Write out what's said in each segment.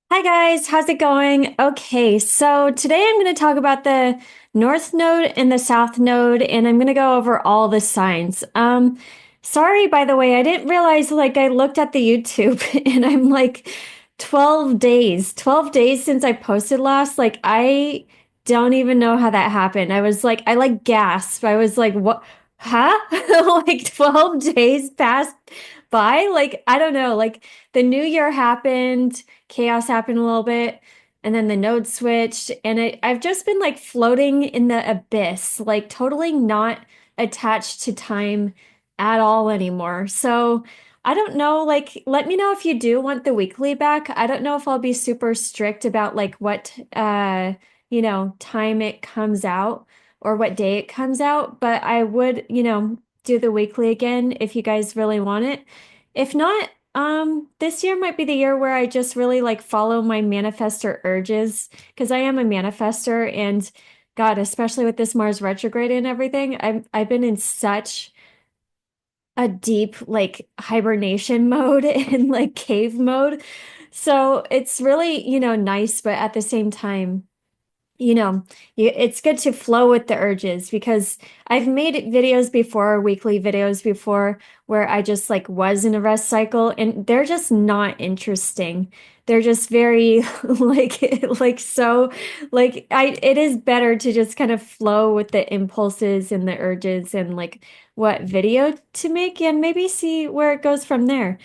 Hi guys, how's it going? Okay, so today I'm going to talk about the North Node and the South Node, and I'm going to go over all the signs. Sorry, by the way, I didn't realize I looked at the YouTube and I'm like 12 days since I posted last. Like I don't even know how that happened. I like gasped. I was like, what? Huh? Like 12 days passed by? Like, I don't know. Like the new year happened, chaos happened a little bit, and then the node switched, and I've just been like floating in the abyss, like totally not attached to time at all anymore. So I don't know, like let me know if you do want the weekly back. I don't know if I'll be super strict about like what time it comes out or what day it comes out, but I would, do the weekly again if you guys really want it. If not, this year might be the year where I just really like follow my manifestor urges because I am a manifestor and God, especially with this Mars retrograde and everything, I've been in such a deep like hibernation mode and like cave mode. So it's really, nice, but at the same time, you know, it's good to flow with the urges because I've made videos before, weekly videos before, where I just like was in a rest cycle and they're just not interesting. They're just very like it is better to just kind of flow with the impulses and the urges and like what video to make and maybe see where it goes from there.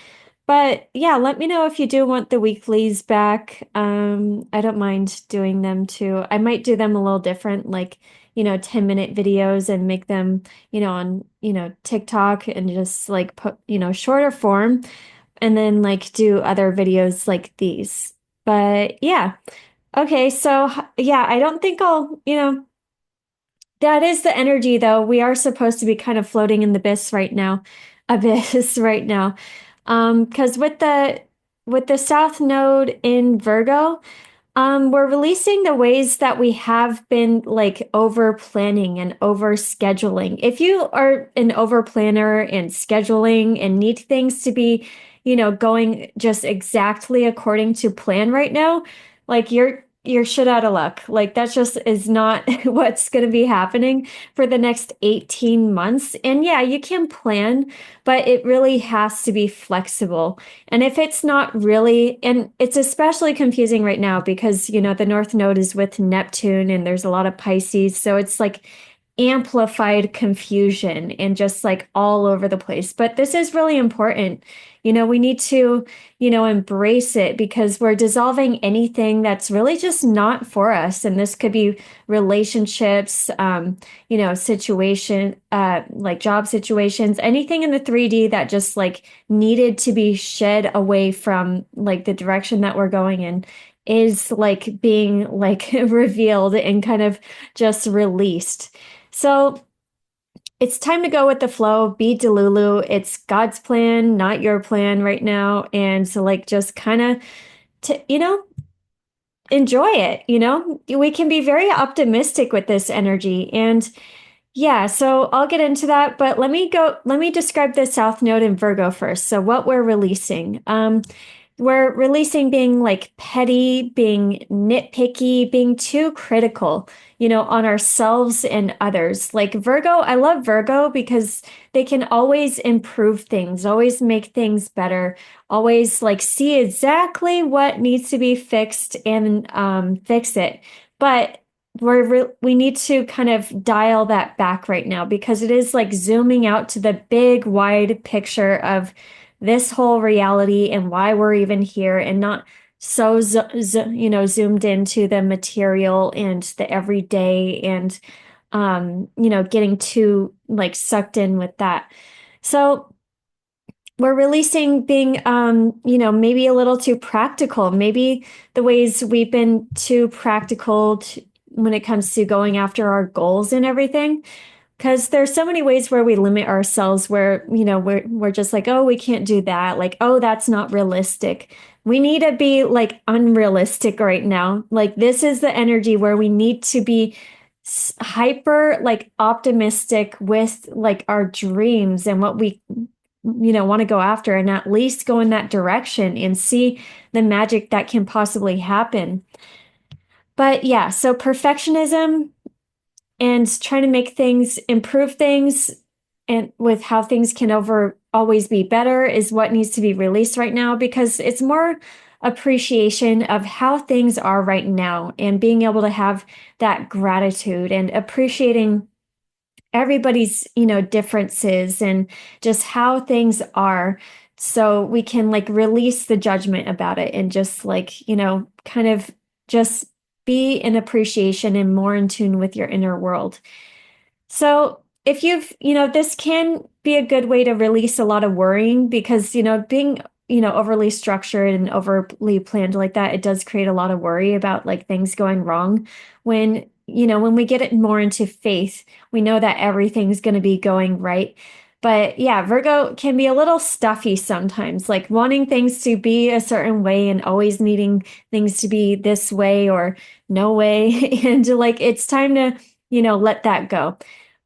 But yeah, let me know if you do want the weeklies back. I don't mind doing them too. I might do them a little different, like, 10-minute videos and make them, on, TikTok and just like put, shorter form and then like do other videos like these. But yeah. Okay, so yeah, I don't think I'll, that is the energy though. We are supposed to be kind of floating in the abyss right now. Because with the South Node in Virgo, we're releasing the ways that we have been like over planning and over scheduling. If you are an over planner and scheduling and need things to be, going just exactly according to plan right now, like you're shit out of luck. Like that just is not what's going to be happening for the next 18 months. And yeah, you can plan, but it really has to be flexible. And if it's not really, and it's especially confusing right now because, the North Node is with Neptune and there's a lot of Pisces. So it's like amplified confusion and just like all over the place. But this is really important. We need to, embrace it because we're dissolving anything that's really just not for us. And this could be relationships, like job situations, anything in the 3D that just like needed to be shed away from like the direction that we're going in is like being like revealed and kind of just released. So it's time to go with the flow, be Delulu. It's God's plan, not your plan right now. And so like just kind of enjoy it, We can be very optimistic with this energy. And yeah, so I'll get into that, but let me describe the South Node in Virgo first. So what we're releasing. We're releasing being like petty, being nitpicky, being too critical, on ourselves and others. Like Virgo, I love Virgo because they can always improve things, always make things better, always like see exactly what needs to be fixed and fix it. But we need to kind of dial that back right now because it is like zooming out to the big wide picture of this whole reality and why we're even here and not so zoomed into the material and the everyday and getting too like sucked in with that. So we're releasing being maybe a little too practical, maybe the ways we've been too practical when it comes to going after our goals and everything. Because there's so many ways where we limit ourselves where, we're just like, oh, we can't do that. Like, oh, that's not realistic. We need to be like unrealistic right now. Like this is the energy where we need to be hyper like optimistic with like our dreams and what we want to go after and at least go in that direction and see the magic that can possibly happen. But yeah, so perfectionism and trying to make things, improve things, and with how things can over always be better is what needs to be released right now, because it's more appreciation of how things are right now and being able to have that gratitude and appreciating everybody's, differences and just how things are, so we can like release the judgment about it and just like, kind of just be in appreciation and more in tune with your inner world. So if this can be a good way to release a lot of worrying, because, being, overly structured and overly planned like that, it does create a lot of worry about like things going wrong. When we get it more into faith, we know that everything's going to be going right. But yeah, Virgo can be a little stuffy sometimes, like wanting things to be a certain way and always needing things to be this way or no way. And like, it's time to, let that go.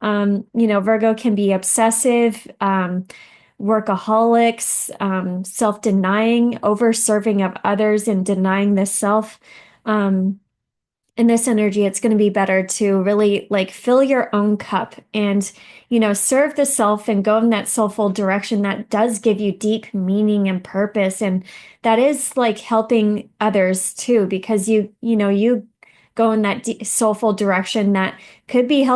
Virgo can be obsessive, workaholics, self-denying, over-serving of others and denying the self. In this energy, it's going to be better to really like fill your own cup and, serve the self and go in that soulful direction that does give you deep meaning and purpose. And that is like helping others too, because you go in that soulful direction that could be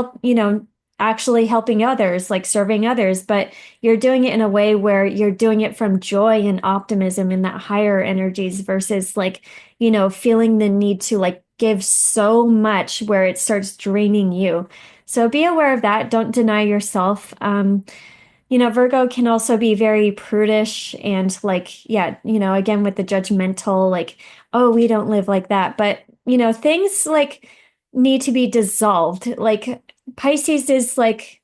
actually helping others, like serving others, but you're doing it in a way where you're doing it from joy and optimism in that higher energies versus like, feeling the need to like give so much where it starts draining you. So be aware of that. Don't deny yourself. Virgo can also be very prudish and like, yeah, again with the judgmental, like, oh, we don't live like that. But, things like need to be dissolved. Like Pisces is like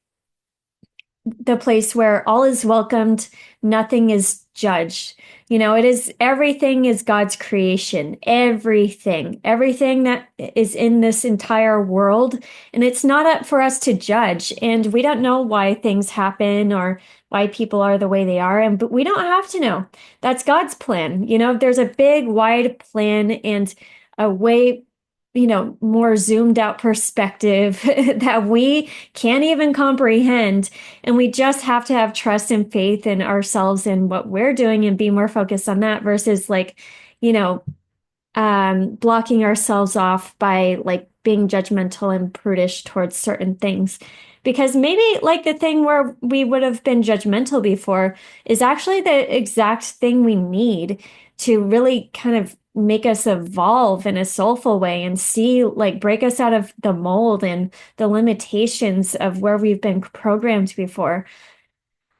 the place where all is welcomed, nothing is judged. It is, everything is God's creation, everything that is in this entire world. And it's not up for us to judge. And we don't know why things happen or why people are the way they are. But we don't have to know. That's God's plan. There's a big, wide plan and a way, more zoomed out perspective that we can't even comprehend. And we just have to have trust and faith in ourselves and what we're doing and be more focused on that versus like, blocking ourselves off by like being judgmental and prudish towards certain things. Because maybe like the thing where we would have been judgmental before is actually the exact thing we need to really kind of make us evolve in a soulful way and see, like, break us out of the mold and the limitations of where we've been programmed before.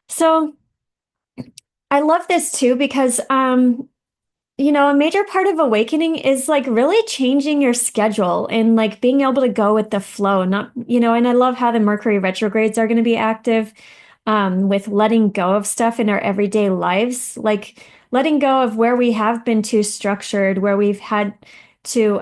So I love this too because, a major part of awakening is like really changing your schedule and like being able to go with the flow, not, and I love how the Mercury retrogrades are going to be active, with letting go of stuff in our everyday lives, like letting go of where we have been too structured, where we've had to,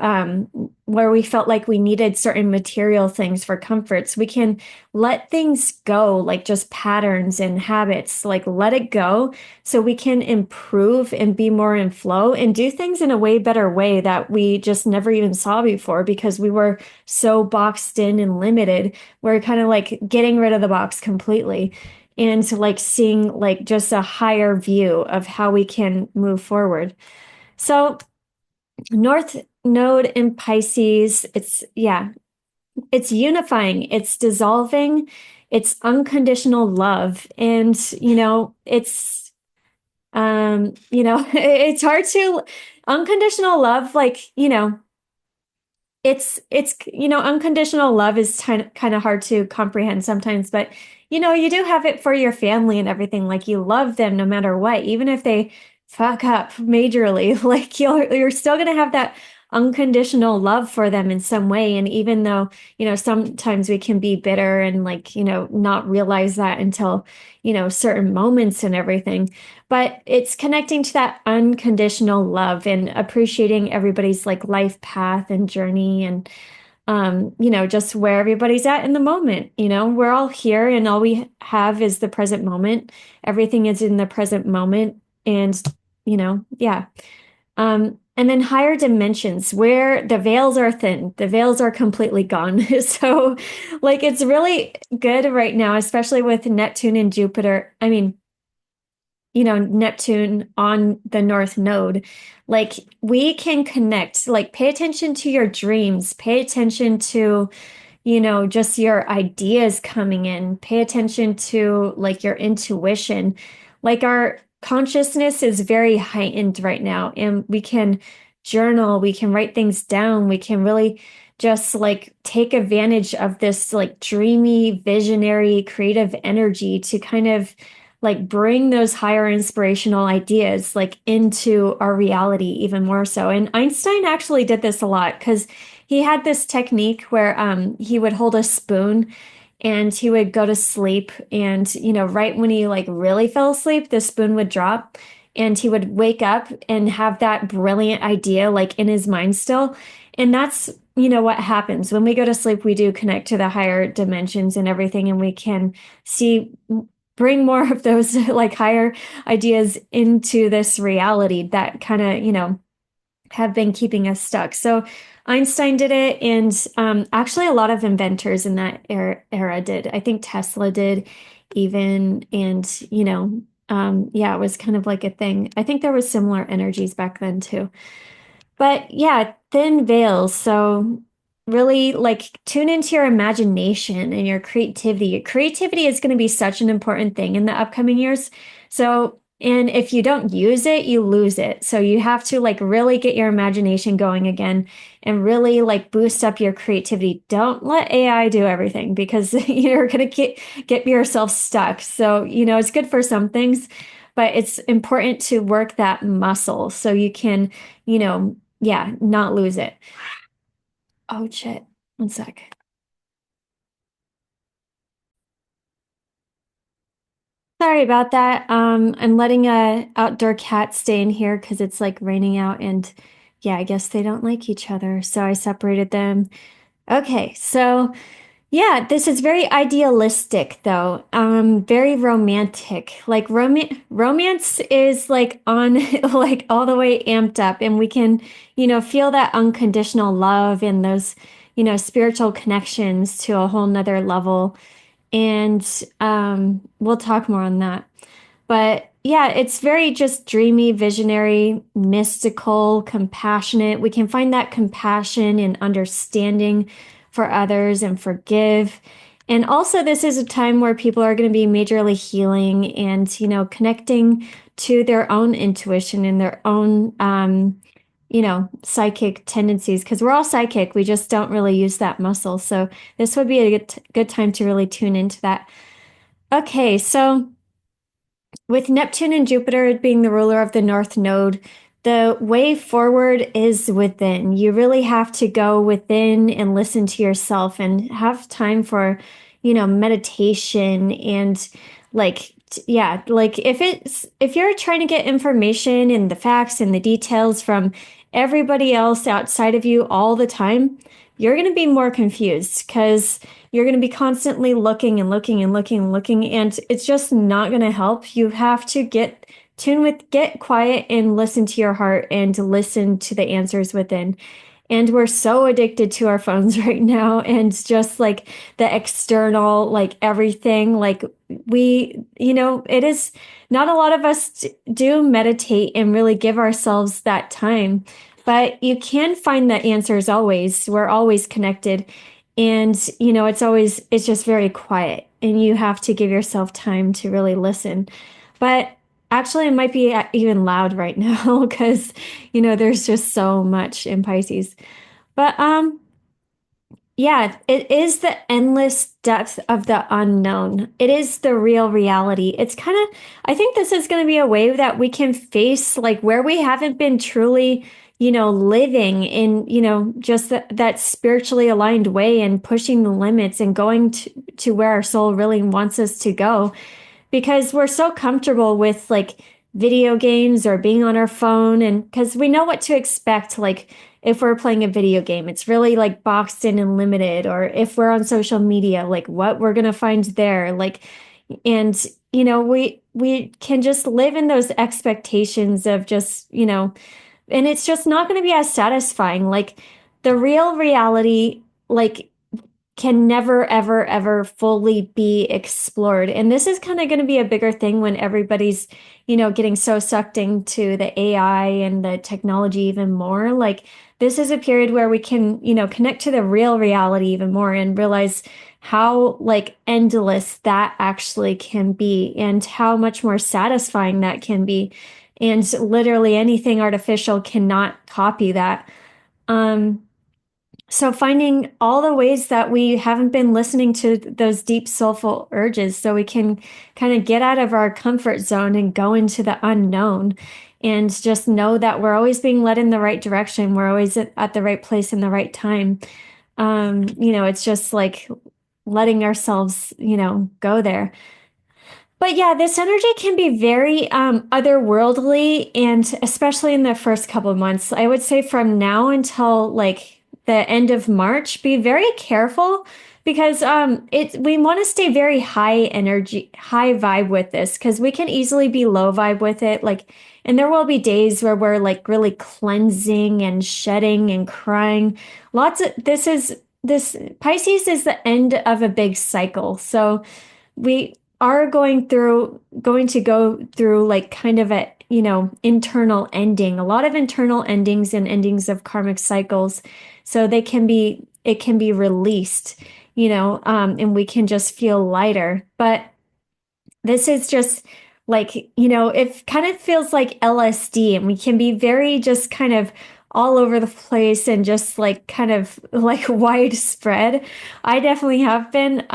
where we felt like we needed certain material things for comforts. We can let things go, like just patterns and habits, like let it go so we can improve and be more in flow and do things in a way better way that we just never even saw before because we were so boxed in and limited. We're kind of like getting rid of the box completely and like seeing like just a higher view of how we can move forward. So North Node in Pisces, it's unifying, it's dissolving, it's unconditional love. And, it's hard to unconditional love, like, unconditional love is kind of hard to comprehend sometimes, but you do have it for your family and everything. Like you love them no matter what, even if they fuck up majorly, like you're still gonna have that unconditional love for them in some way. And even though, sometimes we can be bitter and like, not realize that until, certain moments and everything, but it's connecting to that unconditional love and appreciating everybody's like life path and journey and just where everybody's at in the moment. We're all here and all we have is the present moment. Everything is in the present moment. And, yeah. And then higher dimensions where the veils are thin, the veils are completely gone. So, like, it's really good right now, especially with Neptune and Jupiter. I mean, Neptune on the North Node. Like, we can connect, like, pay attention to your dreams, pay attention to just your ideas coming in. Pay attention to like your intuition. Like our consciousness is very heightened right now, and we can journal, we can write things down, we can really just like take advantage of this like dreamy, visionary, creative energy to kind of like bring those higher inspirational ideas like into our reality even more so. And Einstein actually did this a lot because he had this technique where he would hold a spoon and he would go to sleep, and right when he like really fell asleep, the spoon would drop and he would wake up and have that brilliant idea like in his mind still. And that's what happens when we go to sleep. We do connect to the higher dimensions and everything, and we can see, bring more of those like higher ideas into this reality that kind of have been keeping us stuck. So Einstein did it, and actually a lot of inventors in that era did. I think Tesla did even, and yeah, it was kind of like a thing. I think there was similar energies back then too. But yeah, thin veils. So really like tune into your imagination and your creativity. Your creativity is going to be such an important thing in the upcoming years. So, and if you don't use it, you lose it. So you have to like really get your imagination going again and really like boost up your creativity. Don't let AI do everything because you're going to get yourself stuck. So, it's good for some things, but it's important to work that muscle so you can, yeah, not lose it. Oh shit. One sec. Sorry about that. I'm letting a outdoor cat stay in here because it's like raining out, and yeah, I guess they don't like each other. So I separated them. Okay, so yeah, this is very idealistic though. Very romantic. Like romance is like on like all the way amped up, and we can, feel that unconditional love and those, spiritual connections to a whole nother level. And we'll talk more on that. But yeah, it's very just dreamy, visionary, mystical, compassionate. We can find that compassion and understanding for others and forgive. And also, this is a time where people are going to be majorly healing and, connecting to their own intuition and their own, psychic tendencies, because we're all psychic. We just don't really use that muscle. So this would be a good time to really tune into that. Okay, so with Neptune and Jupiter being the ruler of the North Node, the way forward is within. You really have to go within and listen to yourself and have time for, meditation and like, yeah, like if you're trying to get information and the facts and the details from everybody else outside of you all the time, you're going to be more confused because you're going to be constantly looking and looking and looking and looking, and it's just not going to help. You have to get quiet and listen to your heart and listen to the answers within. And we're so addicted to our phones right now and just like the external, like everything. Like it is not a lot of us do meditate and really give ourselves that time, but you can find the answers always. We're always connected. And, it's just very quiet, and you have to give yourself time to really listen. But actually, it might be even loud right now because, there's just so much in Pisces. But yeah, it is the endless depth of the unknown. It is the real reality. It's kind of, I think this is going to be a way that we can face like where we haven't been truly, living in, just that spiritually aligned way and pushing the limits and going to where our soul really wants us to go, because we're so comfortable with like video games or being on our phone. And because we know what to expect, like if we're playing a video game, it's really like boxed in and limited, or if we're on social media, like what we're gonna find there. Like, and we can just live in those expectations of just, and it's just not going to be as satisfying. Like the real reality, like can never, ever, ever fully be explored. And this is kind of going to be a bigger thing when everybody's, getting so sucked into the AI and the technology even more. Like this is a period where we can, connect to the real reality even more and realize how like endless that actually can be and how much more satisfying that can be. And literally anything artificial cannot copy that. Um, so finding all the ways that we haven't been listening to those deep soulful urges so we can kind of get out of our comfort zone and go into the unknown and just know that we're always being led in the right direction. We're always at the right place in the right time. It's just like letting ourselves, go there. But yeah, this energy can be very otherworldly, and especially in the first couple of months. I would say from now until like the end of March, be very careful because we want to stay very high energy, high vibe with this because we can easily be low vibe with it. Like, and there will be days where we're like really cleansing and shedding and crying. Lots of this Pisces is the end of a big cycle. So we are going to go through like kind of a, internal ending, a lot of internal endings and endings of karmic cycles. So it can be released, and we can just feel lighter. But this is just like, it kind of feels like LSD, and we can be very just kind of all over the place and just like kind of like widespread. I definitely have been.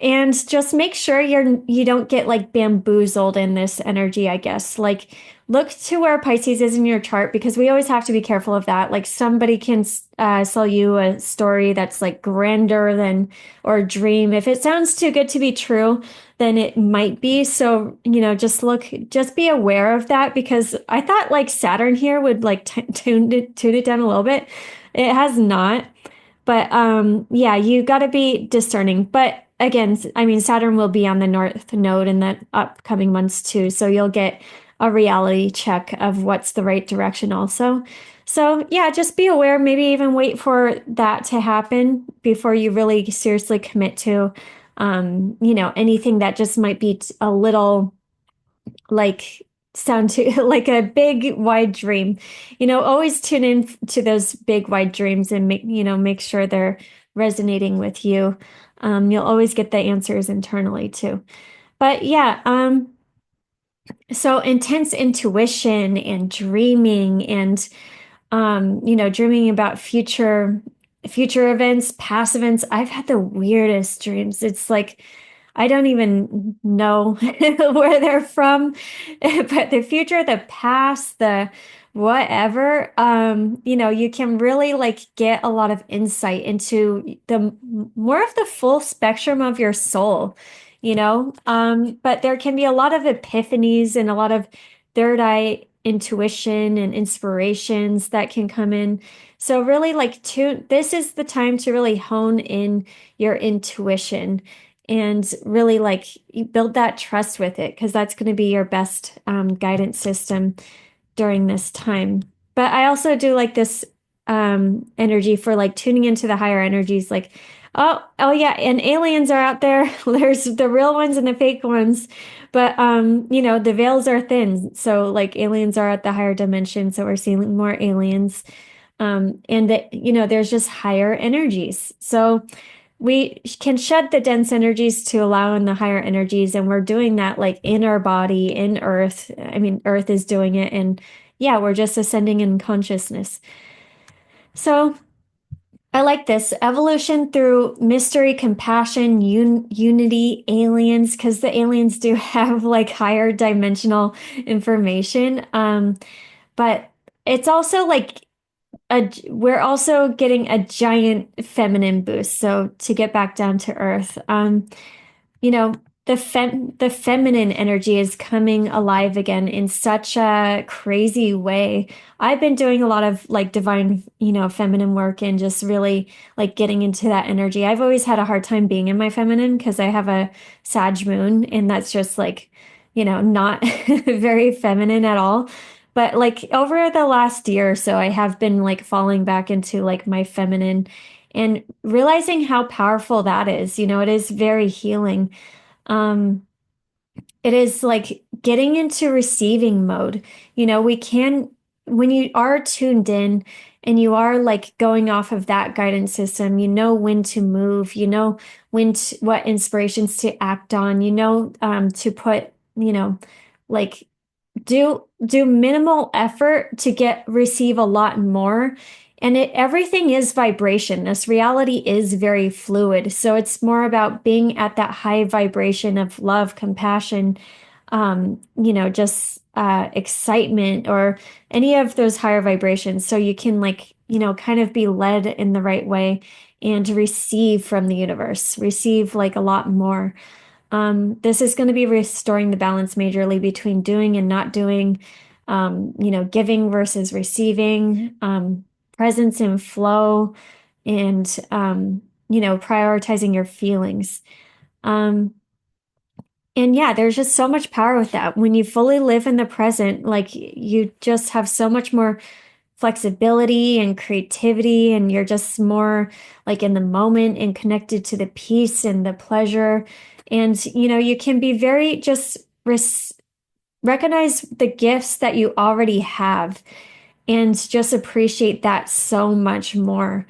And just make sure you don't get like bamboozled in this energy, I guess. Like look to where Pisces is in your chart because we always have to be careful of that. Like somebody can sell you a story that's like grander than or a dream. If it sounds too good to be true, then it might be. So, just be aware of that because I thought like Saturn here would like tune it down a little bit. It has not. But yeah, you got to be discerning. But again, I mean, Saturn will be on the North Node in the upcoming months too. So you'll get a reality check of what's the right direction also. So yeah, just be aware, maybe even wait for that to happen before you really seriously commit to, anything that just might be a little like sound to like a big wide dream. Always tune in to those big wide dreams and make sure they're resonating with you. You'll always get the answers internally too. But yeah, so intense intuition and dreaming and dreaming about future events, past events. I've had the weirdest dreams. It's like I don't even know where they're from, but the future, the past, the whatever, you can really like get a lot of insight into the more of the full spectrum of your soul, but there can be a lot of epiphanies and a lot of third eye intuition and inspirations that can come in. So really like this is the time to really hone in your intuition and really like you build that trust with it because that's going to be your best guidance system during this time. But I also do like this energy for like tuning into the higher energies like oh yeah, and aliens are out there. There's the real ones and the fake ones. But the veils are thin. So like aliens are at the higher dimension, so we're seeing more aliens. And that there's just higher energies. So we can shed the dense energies to allow in the higher energies, and we're doing that like in our body, in Earth. I mean, Earth is doing it, and yeah, we're just ascending in consciousness. So I like this evolution through mystery, compassion, unity, aliens, because the aliens do have like higher dimensional information. But it's also like we're also getting a giant feminine boost. So to get back down to earth, you know, the feminine energy is coming alive again in such a crazy way. I've been doing a lot of like divine, feminine work and just really like getting into that energy. I've always had a hard time being in my feminine because I have a Sag moon and that's just like, not very feminine at all. But like over the last year or so, I have been like falling back into like my feminine and realizing how powerful that is. It is very healing. Um, it is like getting into receiving mode. We can, when you are tuned in and you are like going off of that guidance system, you know when to move, what inspirations to act on, to put, like do minimal effort to receive a lot more. And everything is vibration. This reality is very fluid. So it's more about being at that high vibration of love, compassion, just excitement or any of those higher vibrations. So you can like, kind of be led in the right way and receive from the universe, receive like a lot more. This is going to be restoring the balance majorly between doing and not doing, giving versus receiving, presence and flow, and, prioritizing your feelings. Um, and yeah, there's just so much power with that. When you fully live in the present, like you just have so much more flexibility and creativity, and you're just more like in the moment and connected to the peace and the pleasure. And, you can be very just recognize the gifts that you already have and just appreciate that so much more.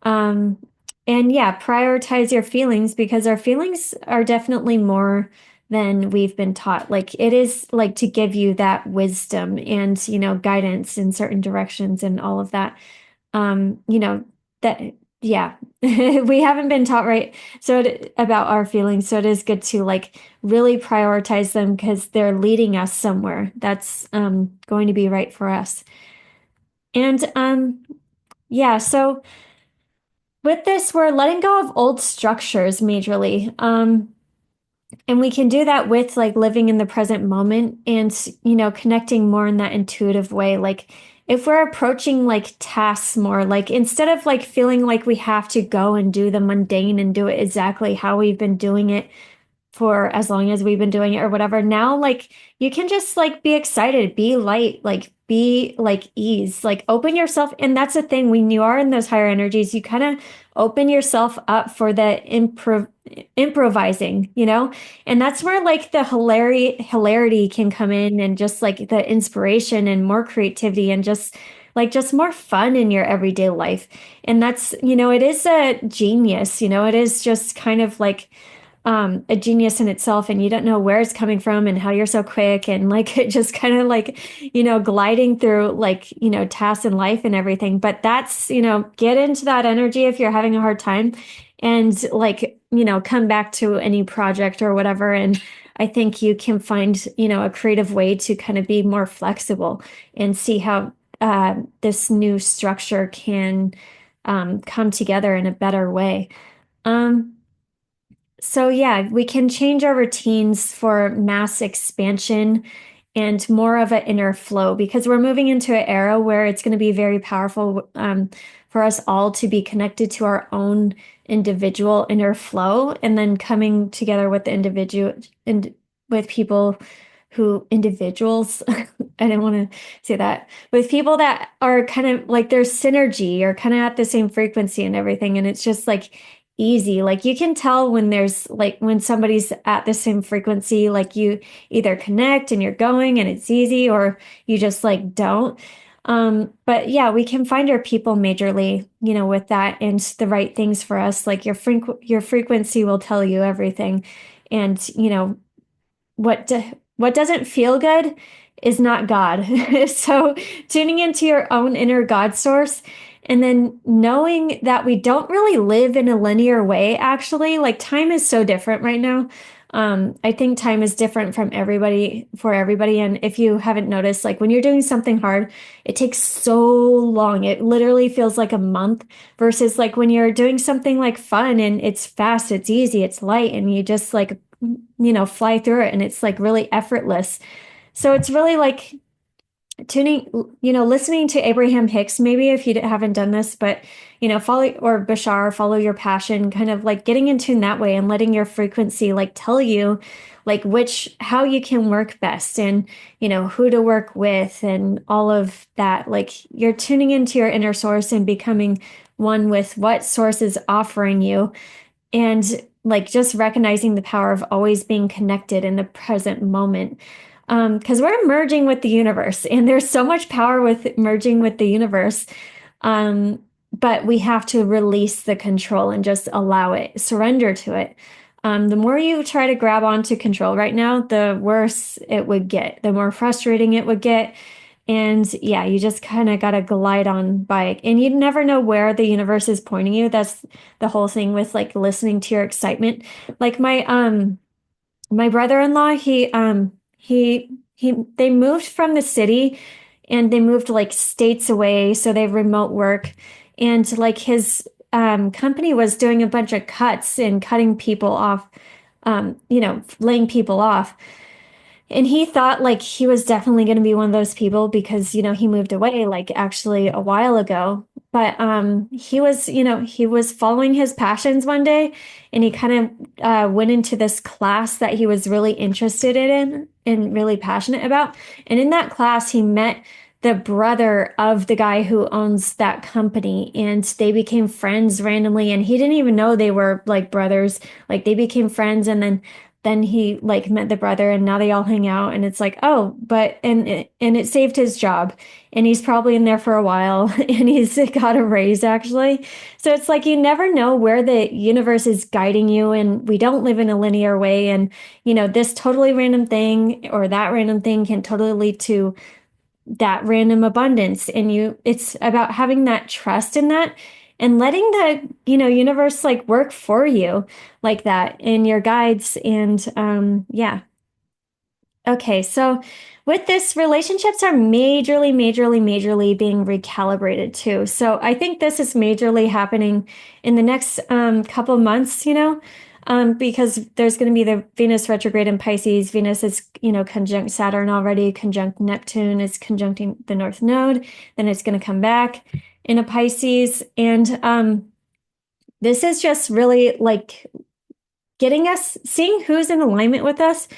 Um, and yeah, prioritize your feelings because our feelings are definitely more than we've been taught. Like it is like to give you that wisdom and, guidance in certain directions and all of that. Um, you know, that, yeah, we haven't been taught right. So about our feelings. So it is good to like really prioritize them because they're leading us somewhere that's going to be right for us. And yeah, so with this, we're letting go of old structures majorly. And we can do that with like living in the present moment and, connecting more in that intuitive way. Like if we're approaching like tasks more, like instead of like feeling like we have to go and do the mundane and do it exactly how we've been doing it for as long as we've been doing it or whatever. Now, like you can just like be excited, be light, like be like ease, like open yourself. And that's the thing when you are in those higher energies, you kind of open yourself up for the improvising, and that's where like the hilarity can come in and just like the inspiration and more creativity and just more fun in your everyday life. And that's, it is a genius, it is just kind of like a genius in itself and you don't know where it's coming from and how you're so quick and like it just kind of like gliding through like tasks in life and everything, but that's get into that energy if you're having a hard time and like come back to any project or whatever. And I think you can find a creative way to kind of be more flexible and see how this new structure can come together in a better way. um so yeah, we can change our routines for mass expansion and more of an inner flow because we're moving into an era where it's going to be very powerful for us all to be connected to our own individual inner flow and then coming together with the individual and with people who individuals I didn't want to say that with people that are kind of like there's synergy or kind of at the same frequency and everything, and it's just like easy. Like you can tell when there's like when somebody's at the same frequency, like you either connect and you're going and it's easy or you just like don't. But yeah, we can find our people majorly, with that and the right things for us. Like your frequency will tell you everything. And what doesn't feel good is not God. So tuning into your own inner God source and then knowing that we don't really live in a linear way, actually, like time is so different right now. I think time is different from everybody for everybody. And if you haven't noticed, like when you're doing something hard, it takes so long. It literally feels like a month versus like when you're doing something like fun and it's fast, it's easy, it's light, and you just like fly through it, and it's like really effortless. So it's really like tuning, listening to Abraham Hicks, maybe if you haven't done this, but, follow, or Bashar, follow your passion, kind of like getting in tune that way and letting your frequency like tell you like how you can work best and, who to work with and all of that. Like you're tuning into your inner source and becoming one with what source is offering you, and like just recognizing the power of always being connected in the present moment. Because we're merging with the universe, and there's so much power with merging with the universe. Um, but we have to release the control and just allow it, surrender to it. The more you try to grab onto control right now, the worse it would get, the more frustrating it would get. And yeah, you just kind of got to glide on by it. And you never know where the universe is pointing you. That's the whole thing with like listening to your excitement. Like my brother-in-law, they moved from the city and they moved like states away, so they have remote work. And like his company was doing a bunch of cuts and cutting people off, laying people off. And he thought like he was definitely going to be one of those people because, he moved away like actually a while ago. But he was following his passions one day, and he kind of went into this class that he was really interested in and really passionate about. And in that class, he met the brother of the guy who owns that company, and they became friends randomly, and he didn't even know they were like brothers. Like they became friends, and then he like met the brother, and now they all hang out, and it's like, oh, but and it saved his job, and he's probably in there for a while and he's got a raise actually. So it's like you never know where the universe is guiding you, and we don't live in a linear way, and this totally random thing or that random thing can totally lead to that random abundance. And it's about having that trust in that and letting the universe like work for you like that in your guides. And yeah. Okay, so with this, relationships are majorly being recalibrated too. So I think this is majorly happening in the next couple months, because there's going to be the Venus retrograde in Pisces. Venus is, conjunct Saturn already, conjunct Neptune, is conjuncting the North Node. Then it's going to come back in a Pisces. And this is just really like getting us, seeing who's in alignment with us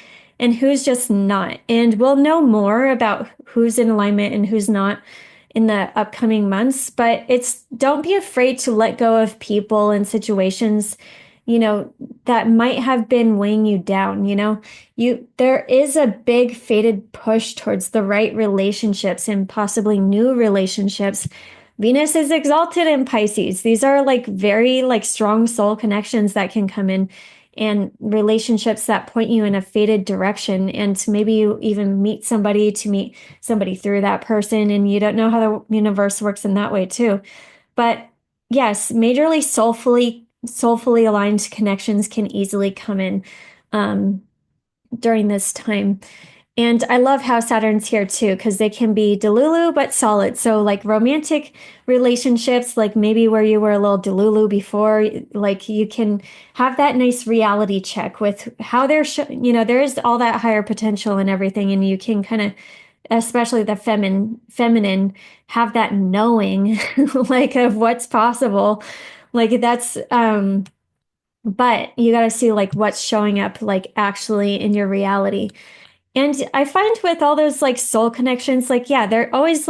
and who's just not. And we'll know more about who's in alignment and who's not in the upcoming months. But don't be afraid to let go of people and situations, that might have been weighing you down. There is a big fated push towards the right relationships and possibly new relationships. Venus is exalted in Pisces. These are like very like strong soul connections that can come in, and relationships that point you in a fated direction. And maybe you even meet somebody through that person, and you don't know how the universe works in that way too. But yes, majorly soulfully aligned connections can easily come in during this time. And I love how Saturn's here too, because they can be delulu but solid. So like romantic relationships, like maybe where you were a little delulu before, like you can have that nice reality check with how there is all that higher potential and everything, and you can kind of, especially the feminine, have that knowing like of what's possible. Like that's but you got to see like what's showing up like actually in your reality. And I find with all those like soul connections, like, yeah, they're always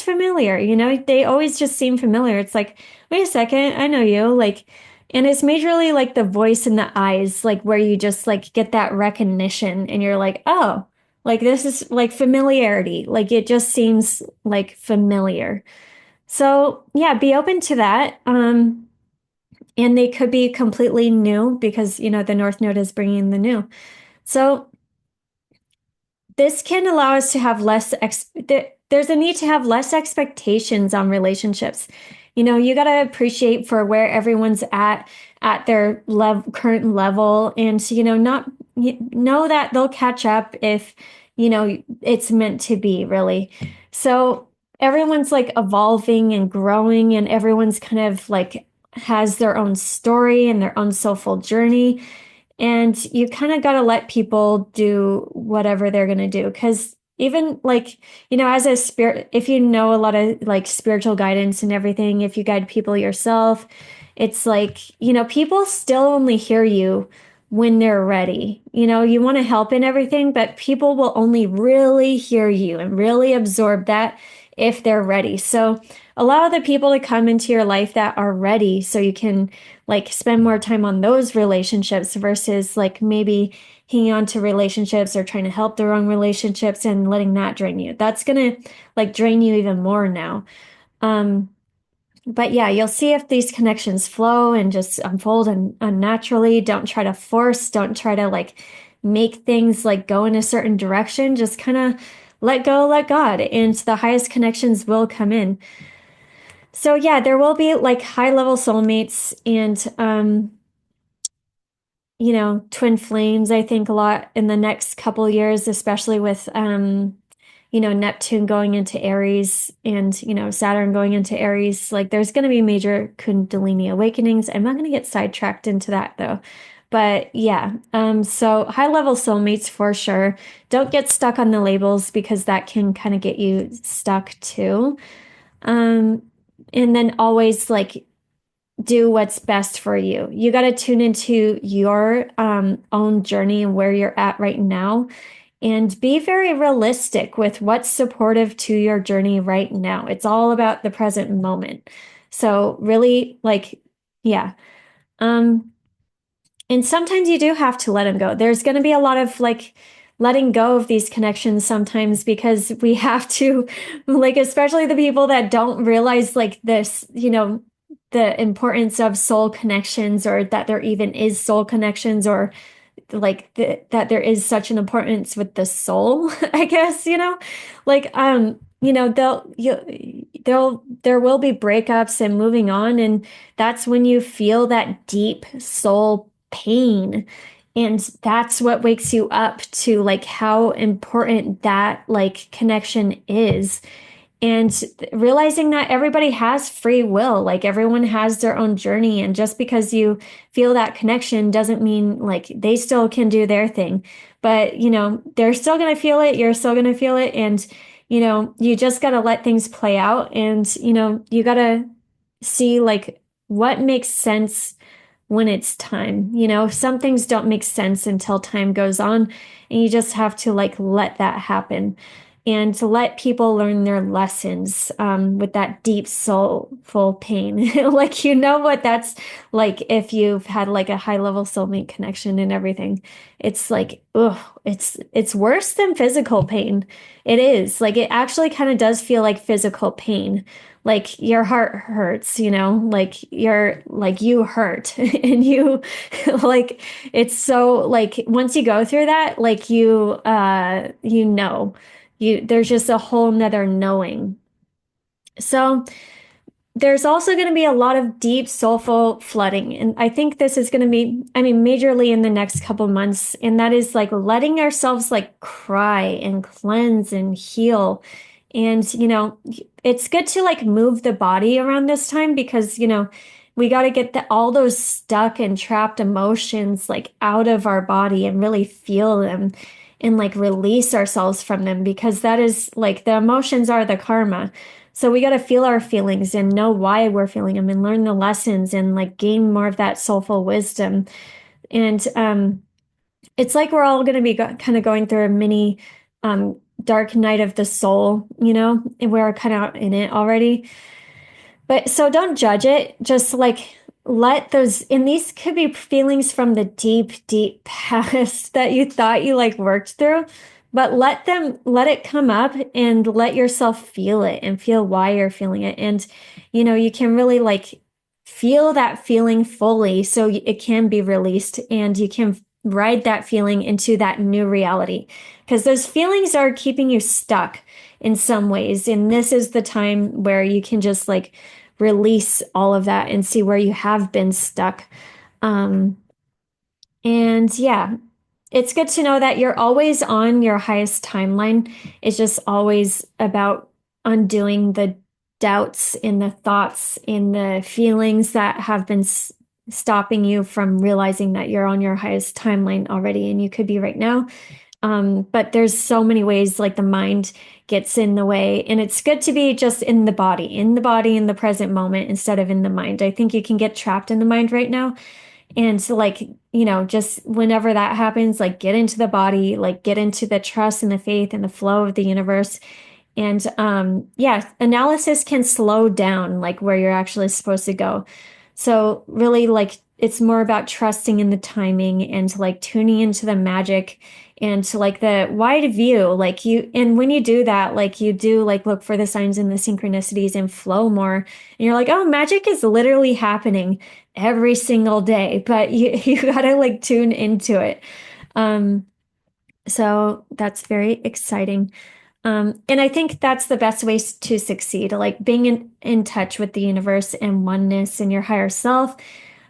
familiar, they always just seem familiar. It's like, wait a second, I know you. Like, and it's majorly like the voice and the eyes, like where you just like get that recognition and you're like, oh, like this is like familiarity. Like it just seems like familiar. So yeah, be open to that. And they could be completely new because, the North Node is bringing the new. So this can allow us to have there's a need to have less expectations on relationships. You got to appreciate for where everyone's at their current level, and not know that they'll catch up if it's meant to be, really. So everyone's like evolving and growing, and everyone's kind of like has their own story and their own soulful journey. And you kind of got to let people do whatever they're going to do. Because even like, as a spirit, if you know a lot of like spiritual guidance and everything, if you guide people yourself, it's like, people still only hear you when they're ready. You want to help in everything, but people will only really hear you and really absorb that if they're ready. So allow the people to come into your life that are ready so you can like spend more time on those relationships versus like maybe hanging on to relationships or trying to help the wrong relationships and letting that drain you. That's gonna like drain you even more now. Um, but yeah, you'll see if these connections flow and just unfold and unnaturally. Don't try to force, don't try to like make things like go in a certain direction. Just kind of let go, let God, and the highest connections will come in. So yeah, there will be like high level soulmates and twin flames, I think a lot in the next couple years, especially with Neptune going into Aries and, Saturn going into Aries. Like there's going to be major Kundalini awakenings. I'm not going to get sidetracked into that though. But yeah, so high level soulmates for sure. Don't get stuck on the labels because that can kind of get you stuck too. Um, and then always like do what's best for you. You got to tune into your own journey and where you're at right now and be very realistic with what's supportive to your journey right now. It's all about the present moment. So really like, yeah. Um, and sometimes you do have to let them go. There's going to be a lot of like letting go of these connections sometimes because we have to, like, especially the people that don't realize like this, the importance of soul connections or that there even is soul connections or like that there is such an importance with the soul, I guess, like there will be breakups and moving on, and that's when you feel that deep soul pain. And that's what wakes you up to like how important that like connection is. And realizing that everybody has free will, like everyone has their own journey. And just because you feel that connection doesn't mean like they still can do their thing. But, they're still going to feel it. You're still going to feel it. And, you just got to let things play out. And, you got to see like what makes sense when it's time. Some things don't make sense until time goes on, and you just have to like let that happen and to let people learn their lessons with that deep soulful pain. Like, what that's like if you've had like a high level soulmate connection and everything. It's like, it's worse than physical pain. It is. Like, it actually kind of does feel like physical pain. Like your heart hurts, like you hurt and you like it's so like once you go through that, like there's just a whole nother knowing. So there's also going to be a lot of deep soulful flooding. And I think this is going to be, I mean, majorly in the next couple months. And that is like letting ourselves like cry and cleanse and heal. And, it's good to like move the body around this time because, we got to get all those stuck and trapped emotions like out of our body and really feel them and like release ourselves from them because that is like the emotions are the karma. So we got to feel our feelings and know why we're feeling them and learn the lessons and like gain more of that soulful wisdom. And it's like we're all going to be kind of going through a mini dark night of the soul, and we're kind of in it already. But so don't judge it. Just like let those, and these could be feelings from the deep, deep past that you thought you like worked through, but let it come up and let yourself feel it and feel why you're feeling it. And, you can really like feel that feeling fully so it can be released and you can ride that feeling into that new reality because those feelings are keeping you stuck in some ways. And this is the time where you can just like release all of that and see where you have been stuck. Um, and yeah, it's good to know that you're always on your highest timeline. It's just always about undoing the doubts in the thoughts in the feelings that have been stopping you from realizing that you're on your highest timeline already, and you could be right now. But there's so many ways like the mind gets in the way, and it's good to be just in the body, in the present moment instead of in the mind. I think you can get trapped in the mind right now. And so like, just whenever that happens, like get into the body, like get into the trust and the faith and the flow of the universe. And yeah, analysis can slow down like where you're actually supposed to go. So really like it's more about trusting in the timing and like tuning into the magic and to like the wide view. Like and when you do that, like you do like look for the signs and the synchronicities and flow more. And you're like, oh, magic is literally happening every single day, but you gotta like tune into it. Um, so that's very exciting. And I think that's the best way to succeed, like being in touch with the universe and oneness and your higher self.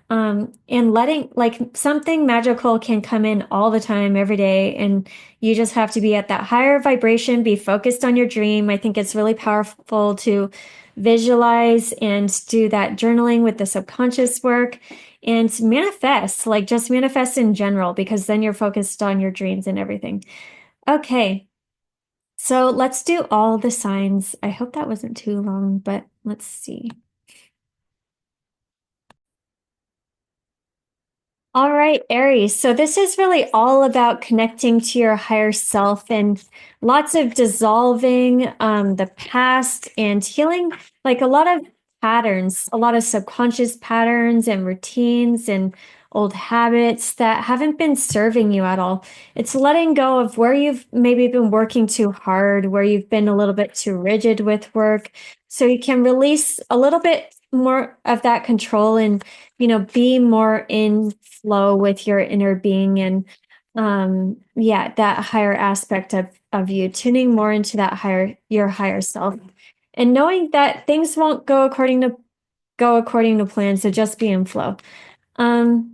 And letting like something magical can come in all the time, every day, and you just have to be at that higher vibration, be focused on your dream. I think it's really powerful to visualize and do that journaling with the subconscious work and manifest, like just manifest in general, because then you're focused on your dreams and everything. Okay. So let's do all the signs. I hope that wasn't too long, but let's see. All right, Aries. So this is really all about connecting to your higher self and lots of dissolving the past and healing like a lot of patterns, a lot of subconscious patterns and routines and old habits that haven't been serving you at all. It's letting go of where you've maybe been working too hard, where you've been a little bit too rigid with work, so you can release a little bit more of that control and be more in flow with your inner being and yeah, that higher aspect of you, tuning more into that your higher self and knowing that things won't go according to plan, so just be in flow. um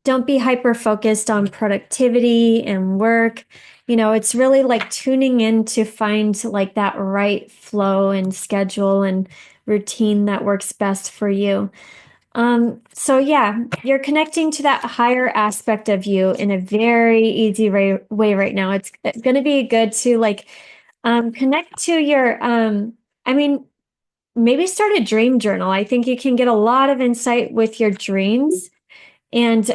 don't be hyper focused on productivity and work. It's really like tuning in to find like that right flow and schedule and routine that works best for you. So yeah, you're connecting to that higher aspect of you in a very easy way right now. It's going to be good to like connect to your I mean, maybe start a dream journal. I think you can get a lot of insight with your dreams and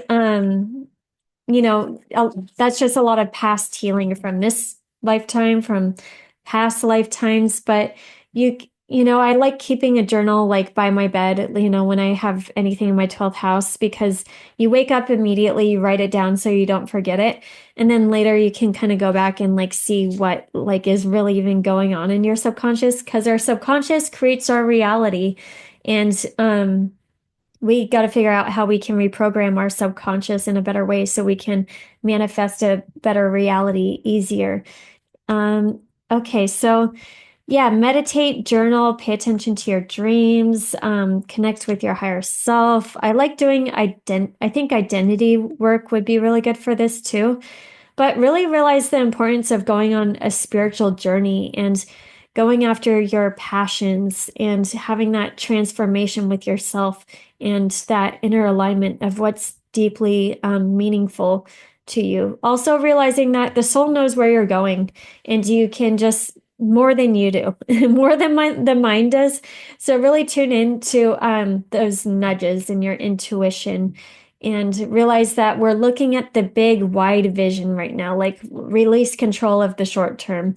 that's just a lot of past healing from this lifetime, from past lifetimes. But I like keeping a journal like by my bed, when I have anything in my 12th house, because you wake up immediately, you write it down so you don't forget it. And then later you can kind of go back and like see what like is really even going on in your subconscious, because our subconscious creates our reality. And we got to figure out how we can reprogram our subconscious in a better way so we can manifest a better reality easier. Um, okay, so yeah, meditate, journal, pay attention to your dreams, connect with your higher self. I like doing I think identity work would be really good for this too. But really realize the importance of going on a spiritual journey and going after your passions and having that transformation with yourself and that inner alignment of what's deeply meaningful to you. Also realizing that the soul knows where you're going and you can just more than you do, more than the mind does. So really tune into those nudges and your intuition and realize that we're looking at the big wide vision right now, like release control of the short term.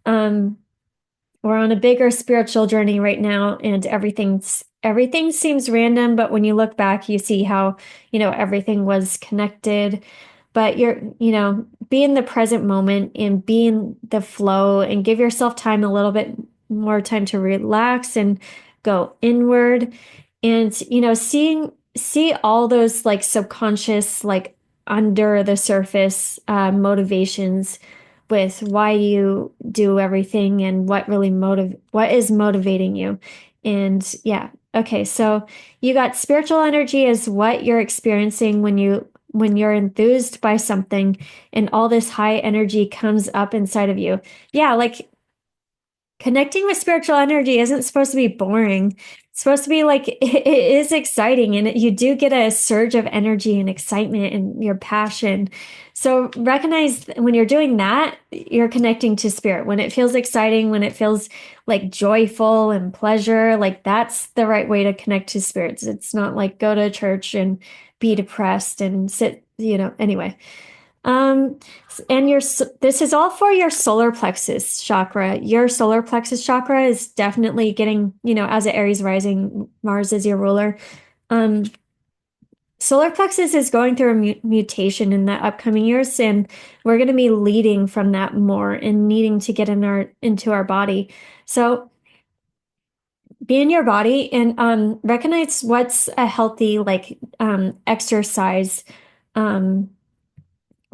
Um, we're on a bigger spiritual journey right now, and everything seems random, but when you look back, you see how, everything was connected. But be in the present moment and be in the flow and give yourself time, a little bit more time to relax and go inward. And, see all those like subconscious, like under the surface motivations with why you do everything and what is motivating you. And yeah, okay, so you got spiritual energy is what you're experiencing when you're enthused by something and all this high energy comes up inside of you. Yeah, like connecting with spiritual energy isn't supposed to be boring. It's supposed to be like it is exciting, and you do get a surge of energy and excitement and your passion. So recognize when you're doing that, you're connecting to spirit. When it feels exciting, when it feels like joyful and pleasure, like that's the right way to connect to spirits. It's not like go to church and be depressed and sit, anyway. Um, and this is all for your solar plexus chakra. Your solar plexus chakra is definitely getting, as an Aries rising, Mars is your ruler. Um, solar plexus is going through a mutation in the upcoming years, and we're going to be leading from that more and needing to get into our body. So be in your body and recognize what's a healthy like exercise um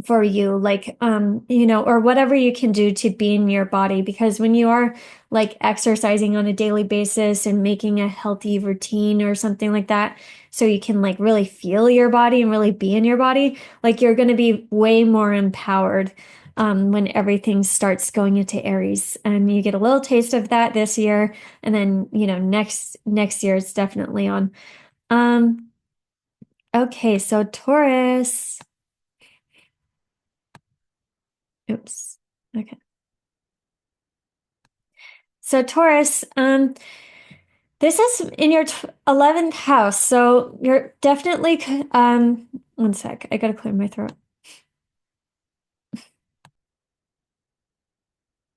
for you, like or whatever you can do to be in your body, because when you are like exercising on a daily basis and making a healthy routine or something like that, so you can like really feel your body and really be in your body, like you're going to be way more empowered when everything starts going into Aries, and you get a little taste of that this year, and then next year it's definitely on. um okay, so Taurus. Oops. Okay. So Taurus, this is in your 11th house. So you're definitely, one sec, I gotta clear my throat.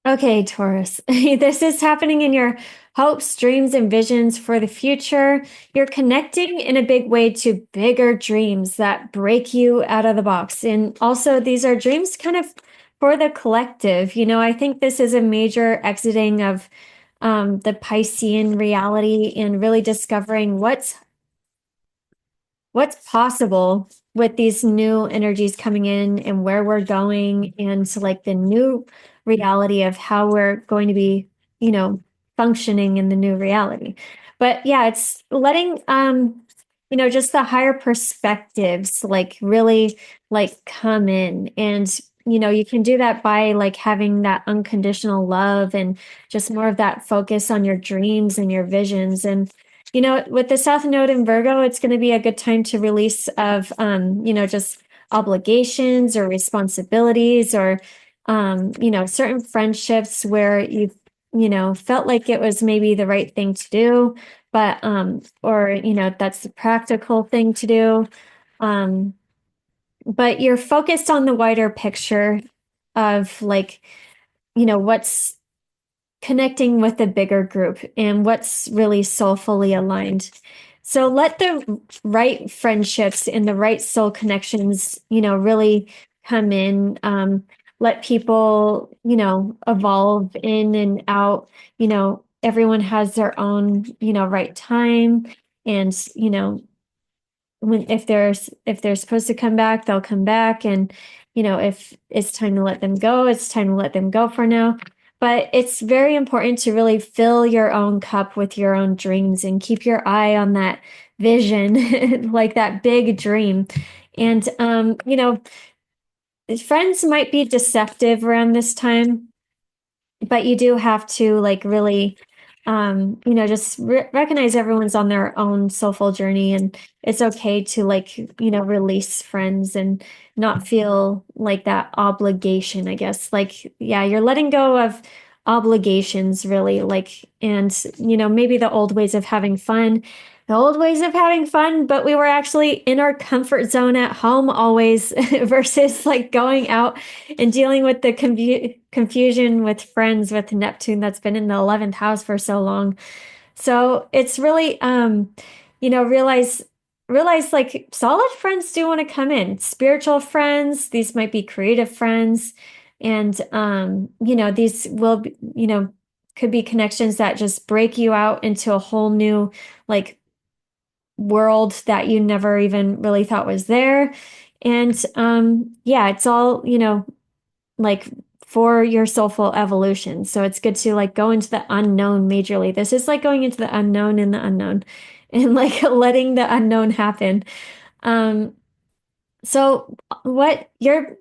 Okay, Taurus, this is happening in your hopes, dreams, and visions for the future. You're connecting in a big way to bigger dreams that break you out of the box. And also, these are dreams kind of for the collective. I think this is a major exiting of the Piscean reality and really discovering what's possible with these new energies coming in and where we're going, and so like the new reality of how we're going to be, functioning in the new reality. But yeah, it's letting just the higher perspectives like really like come in, and you can do that by like having that unconditional love and just more of that focus on your dreams and your visions. And with the South Node in Virgo, it's going to be a good time to release of, just obligations or responsibilities, or, certain friendships where felt like it was maybe the right thing to do, but, or, that's the practical thing to do. Um, but you're focused on the wider picture of like, what's connecting with a bigger group and what's really soulfully aligned. So let the right friendships and the right soul connections, really come in. Let people, evolve in and out. Everyone has their own, right time. And, when if they're supposed to come back, they'll come back. And if it's time to let them go, it's time to let them go for now. But it's very important to really fill your own cup with your own dreams and keep your eye on that vision, like that big dream. And friends might be deceptive around this time, but you do have to like really just recognize everyone's on their own soulful journey, and it's okay to like release friends and not feel like that obligation, I guess. Like, yeah, you're letting go of obligations really, like, and maybe the old ways of having fun, but we were actually in our comfort zone at home always versus like going out and dealing with the confusion with friends with Neptune that's been in the 11th house for so long. So it's really, realize like solid friends do want to come in, spiritual friends. These might be creative friends. And, these will be, could be connections that just break you out into a whole new, like, world that you never even really thought was there. And yeah, it's all, like for your soulful evolution. So it's good to like go into the unknown majorly. This is like going into the unknown in the unknown and like letting the unknown happen. Um, so what your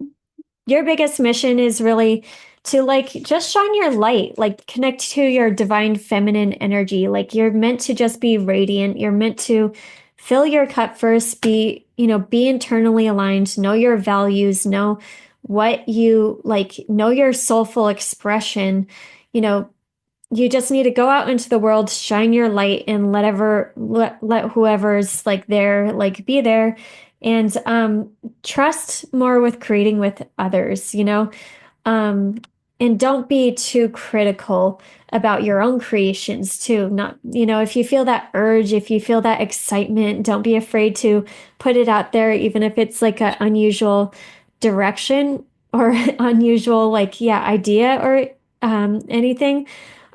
biggest mission is really to like just shine your light, like connect to your divine feminine energy. Like you're meant to just be radiant. You're meant to fill your cup first, be, be internally aligned, know your values, know what you like, know your soulful expression. You know, you just need to go out into the world, shine your light, and let whoever's like there, like be there, and trust more with creating with others, um, and don't be too critical about your own creations too. Not, if you feel that urge, if you feel that excitement, don't be afraid to put it out there, even if it's like an unusual direction or unusual, like, yeah, idea or anything.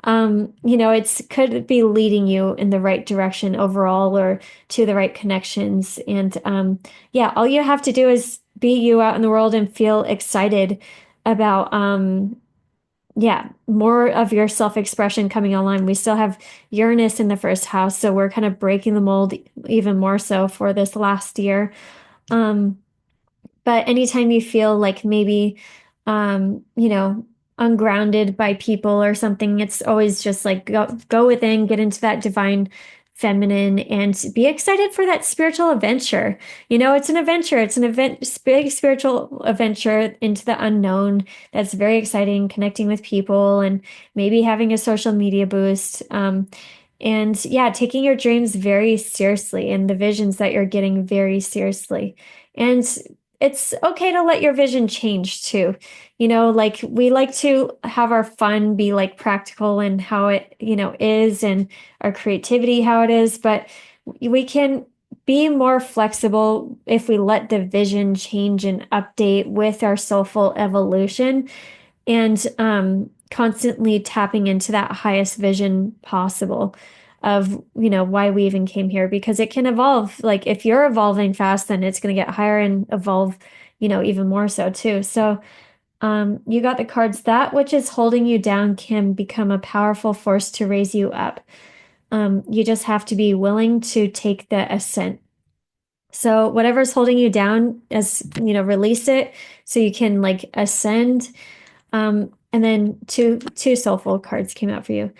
It's could be leading you in the right direction overall or to the right connections. And yeah, all you have to do is be you out in the world and feel excited about yeah, more of your self-expression coming online. We still have Uranus in the first house, so we're kind of breaking the mold even more so for this last year. Um, but anytime you feel like maybe, um, you know, ungrounded by people or something, it's always just like go within, get into that divine feminine and be excited for that spiritual adventure. It's an adventure. It's an big spiritual adventure into the unknown. That's very exciting, connecting with people and maybe having a social media boost. And yeah, taking your dreams very seriously and the visions that you're getting very seriously. And it's okay to let your vision change too. Like we like to have our fun be like practical and how it, is and our creativity how it is, but we can be more flexible if we let the vision change and update with our soulful evolution and constantly tapping into that highest vision possible of why we even came here because it can evolve. Like if you're evolving fast, then it's going to get higher and evolve even more so too. So you got the cards. That which is holding you down can become a powerful force to raise you up. You just have to be willing to take the ascent. So whatever's holding you down, as release it so you can like ascend. And then two soulful cards came out for you.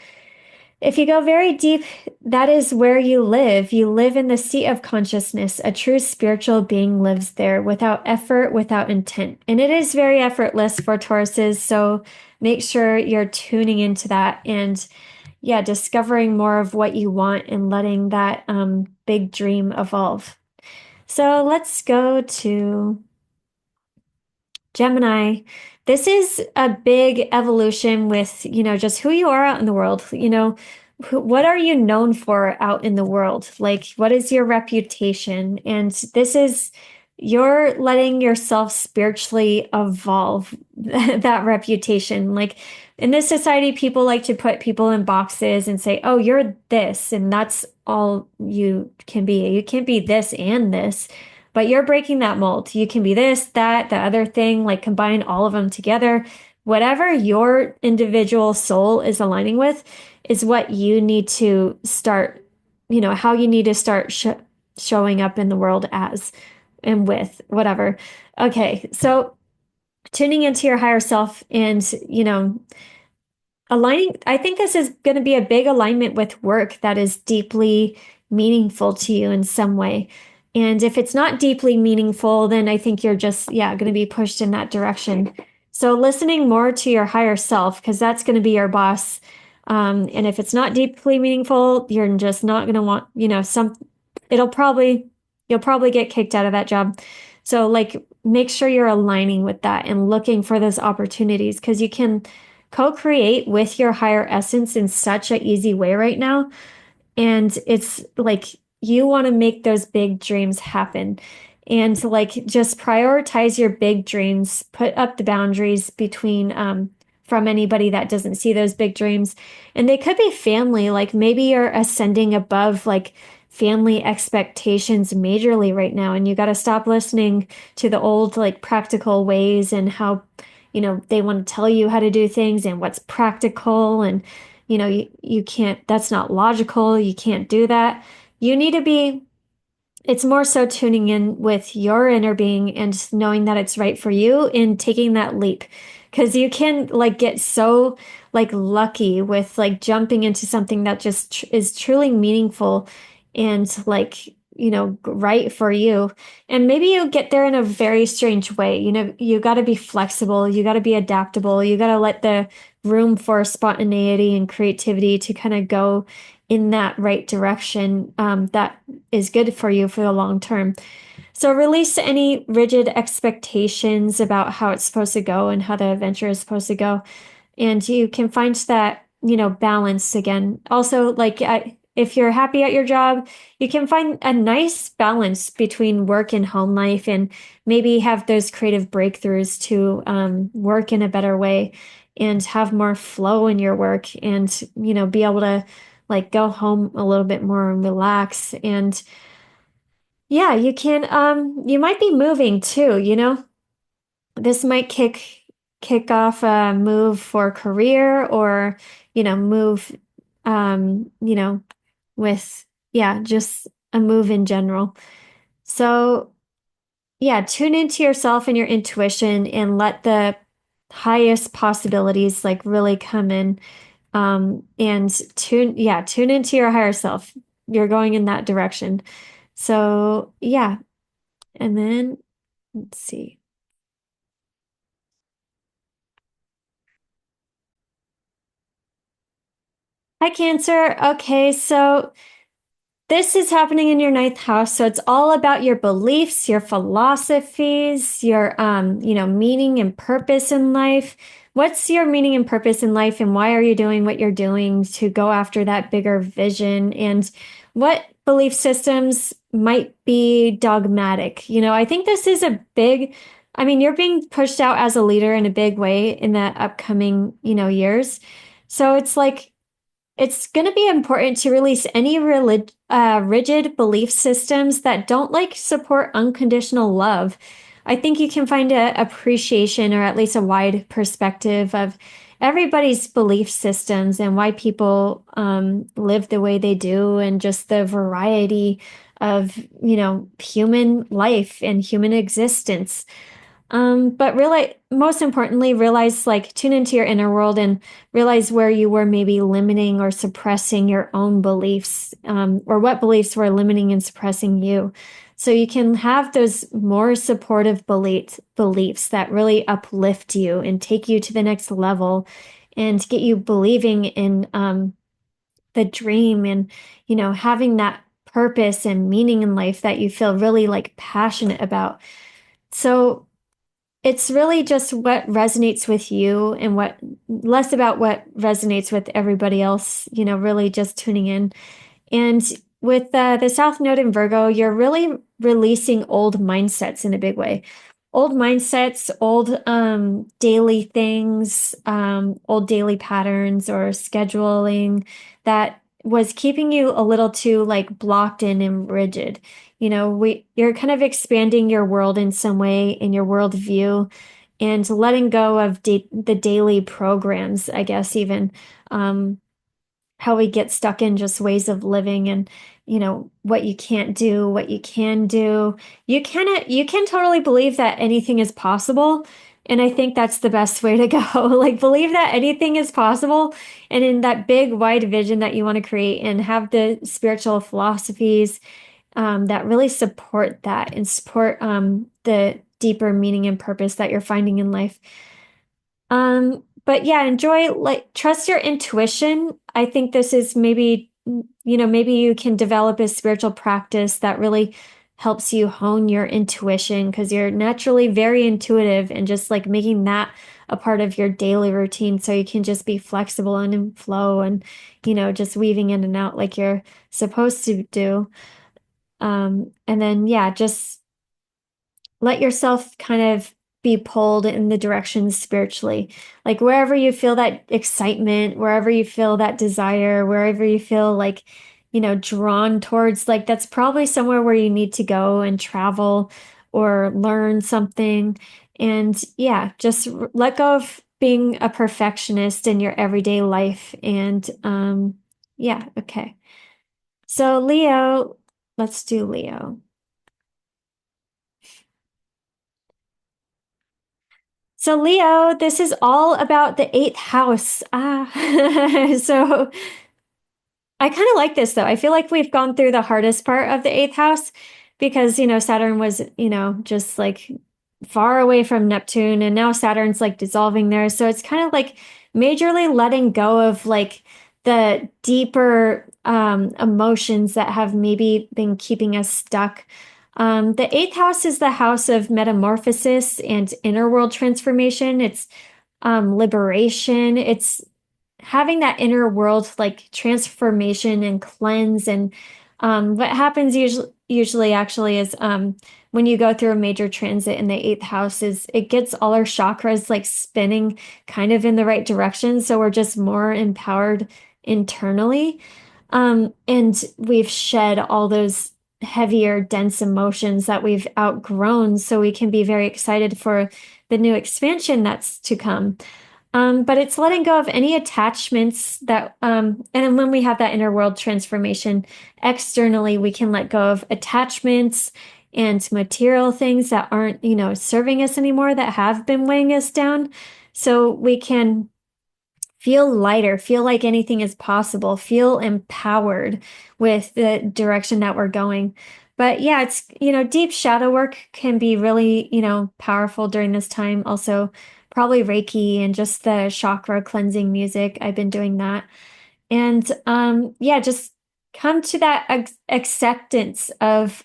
If you go very deep, that is where you live. You live in the seat of consciousness. A true spiritual being lives there without effort, without intent. And it is very effortless for Tauruses. So make sure you're tuning into that and yeah, discovering more of what you want and letting that big dream evolve. So let's go to Gemini. This is a big evolution with, just who you are out in the world. What are you known for out in the world? Like, what is your reputation? And this is, you're letting yourself spiritually evolve that reputation. Like in this society, people like to put people in boxes and say, oh, you're this, and that's all you can be. You can't be this and this. But you're breaking that mold. You can be this, that, the other thing, like combine all of them together. Whatever your individual soul is aligning with is what you need to start, how you need to start showing up in the world as and with whatever. Okay, so tuning into your higher self and, aligning, I think this is going to be a big alignment with work that is deeply meaningful to you in some way. And if it's not deeply meaningful, then I think you're just, yeah, going to be pushed in that direction. So listening more to your higher self, because that's going to be your boss. And if it's not deeply meaningful, you're just not going to want, you'll probably get kicked out of that job. So like, make sure you're aligning with that and looking for those opportunities because you can co-create with your higher essence in such an easy way right now. And it's like you want to make those big dreams happen. And like just prioritize your big dreams, put up the boundaries between from anybody that doesn't see those big dreams. And they could be family, like maybe you're ascending above like family expectations majorly right now. And you got to stop listening to the old like practical ways and how they want to tell you how to do things and what's practical and you can't, that's not logical. You can't do that. You need to be, it's more so tuning in with your inner being and knowing that it's right for you and taking that leap. because you can like get so like lucky with like jumping into something that just tr is truly meaningful and like, right for you. And maybe you get there in a very strange way. You got to be flexible, you got to be adaptable, you got to let the room for spontaneity and creativity to kind of go in that right direction, that is good for you for the long term. So release any rigid expectations about how it's supposed to go and how the adventure is supposed to go. And you can find that, balance again. Also, like if you're happy at your job, you can find a nice balance between work and home life and maybe have those creative breakthroughs to work in a better way and have more flow in your work and, be able to like go home a little bit more and relax. And yeah, you might be moving too, This might kick off a move for career or, move um, you know, with yeah, just a move in general. So, yeah, tune into yourself and your intuition and let the highest possibilities like really come in. And tune into your higher self. You're going in that direction. So, yeah. And then let's see. Hi, Cancer. Okay, so this is happening in your ninth house, so it's all about your beliefs, your philosophies, your meaning and purpose in life. What's your meaning and purpose in life, and why are you doing what you're doing to go after that bigger vision? And what belief systems might be dogmatic? I think this is a big, I mean, you're being pushed out as a leader in a big way in the upcoming, years. So it's like it's going to be important to release any rigid belief systems that don't like support unconditional love. I think you can find a appreciation or at least a wide perspective of everybody's belief systems and why people live the way they do and just the variety of, human life and human existence. But really, most importantly, realize like tune into your inner world and realize where you were maybe limiting or suppressing your own beliefs, or what beliefs were limiting and suppressing you. So you can have those more supportive beliefs that really uplift you and take you to the next level and get you believing in the dream and, having that purpose and meaning in life that you feel really like passionate about. So it's really just what resonates with you and what less about what resonates with everybody else, really just tuning in. And with the South Node in Virgo, you're really releasing old mindsets in a big way. Old mindsets, old daily things, old daily patterns or scheduling that was keeping you a little too like blocked in and rigid. You're kind of expanding your world in some way in your worldview and letting go of the daily programs, I guess, even. How we get stuck in just ways of living and what you can't do, what you can do. You can totally believe that anything is possible, and I think that's the best way to go. Like believe that anything is possible and in that big wide vision that you want to create and have the spiritual philosophies that really support that and support the deeper meaning and purpose that you're finding in life. But yeah, enjoy, like, trust your intuition. I think this is maybe, maybe you can develop a spiritual practice that really helps you hone your intuition because you're naturally very intuitive and just like making that a part of your daily routine so you can just be flexible and in flow and, just weaving in and out like you're supposed to do. And then, yeah, just let yourself kind of be pulled in the directions spiritually. Like wherever you feel that excitement, wherever you feel that desire, wherever you feel like, drawn towards, like that's probably somewhere where you need to go and travel or learn something. And yeah, just let go of being a perfectionist in your everyday life. And yeah, okay. So Leo, let's do Leo. So Leo, this is all about the eighth house. So I kind of like this though. I feel like we've gone through the hardest part of the eighth house because, Saturn was, just like far away from Neptune and now Saturn's like dissolving there. So it's kind of like majorly letting go of like the deeper emotions that have maybe been keeping us stuck. The eighth house is the house of metamorphosis and inner world transformation. It's liberation. It's having that inner world like transformation and cleanse. And what happens usually actually is when you go through a major transit in the eighth house is it gets all our chakras like spinning kind of in the right direction. So we're just more empowered internally. And we've shed all those heavier, dense emotions that we've outgrown. So we can be very excited for the new expansion that's to come. But it's letting go of any attachments that, and then when we have that inner world transformation externally, we can let go of attachments and material things that aren't, serving us anymore, that have been weighing us down. So we can feel lighter, feel like anything is possible, feel empowered with the direction that we're going. But yeah, it's, deep shadow work can be really, powerful during this time. Also, probably Reiki and just the chakra cleansing music. I've been doing that. And yeah, just come to that acceptance of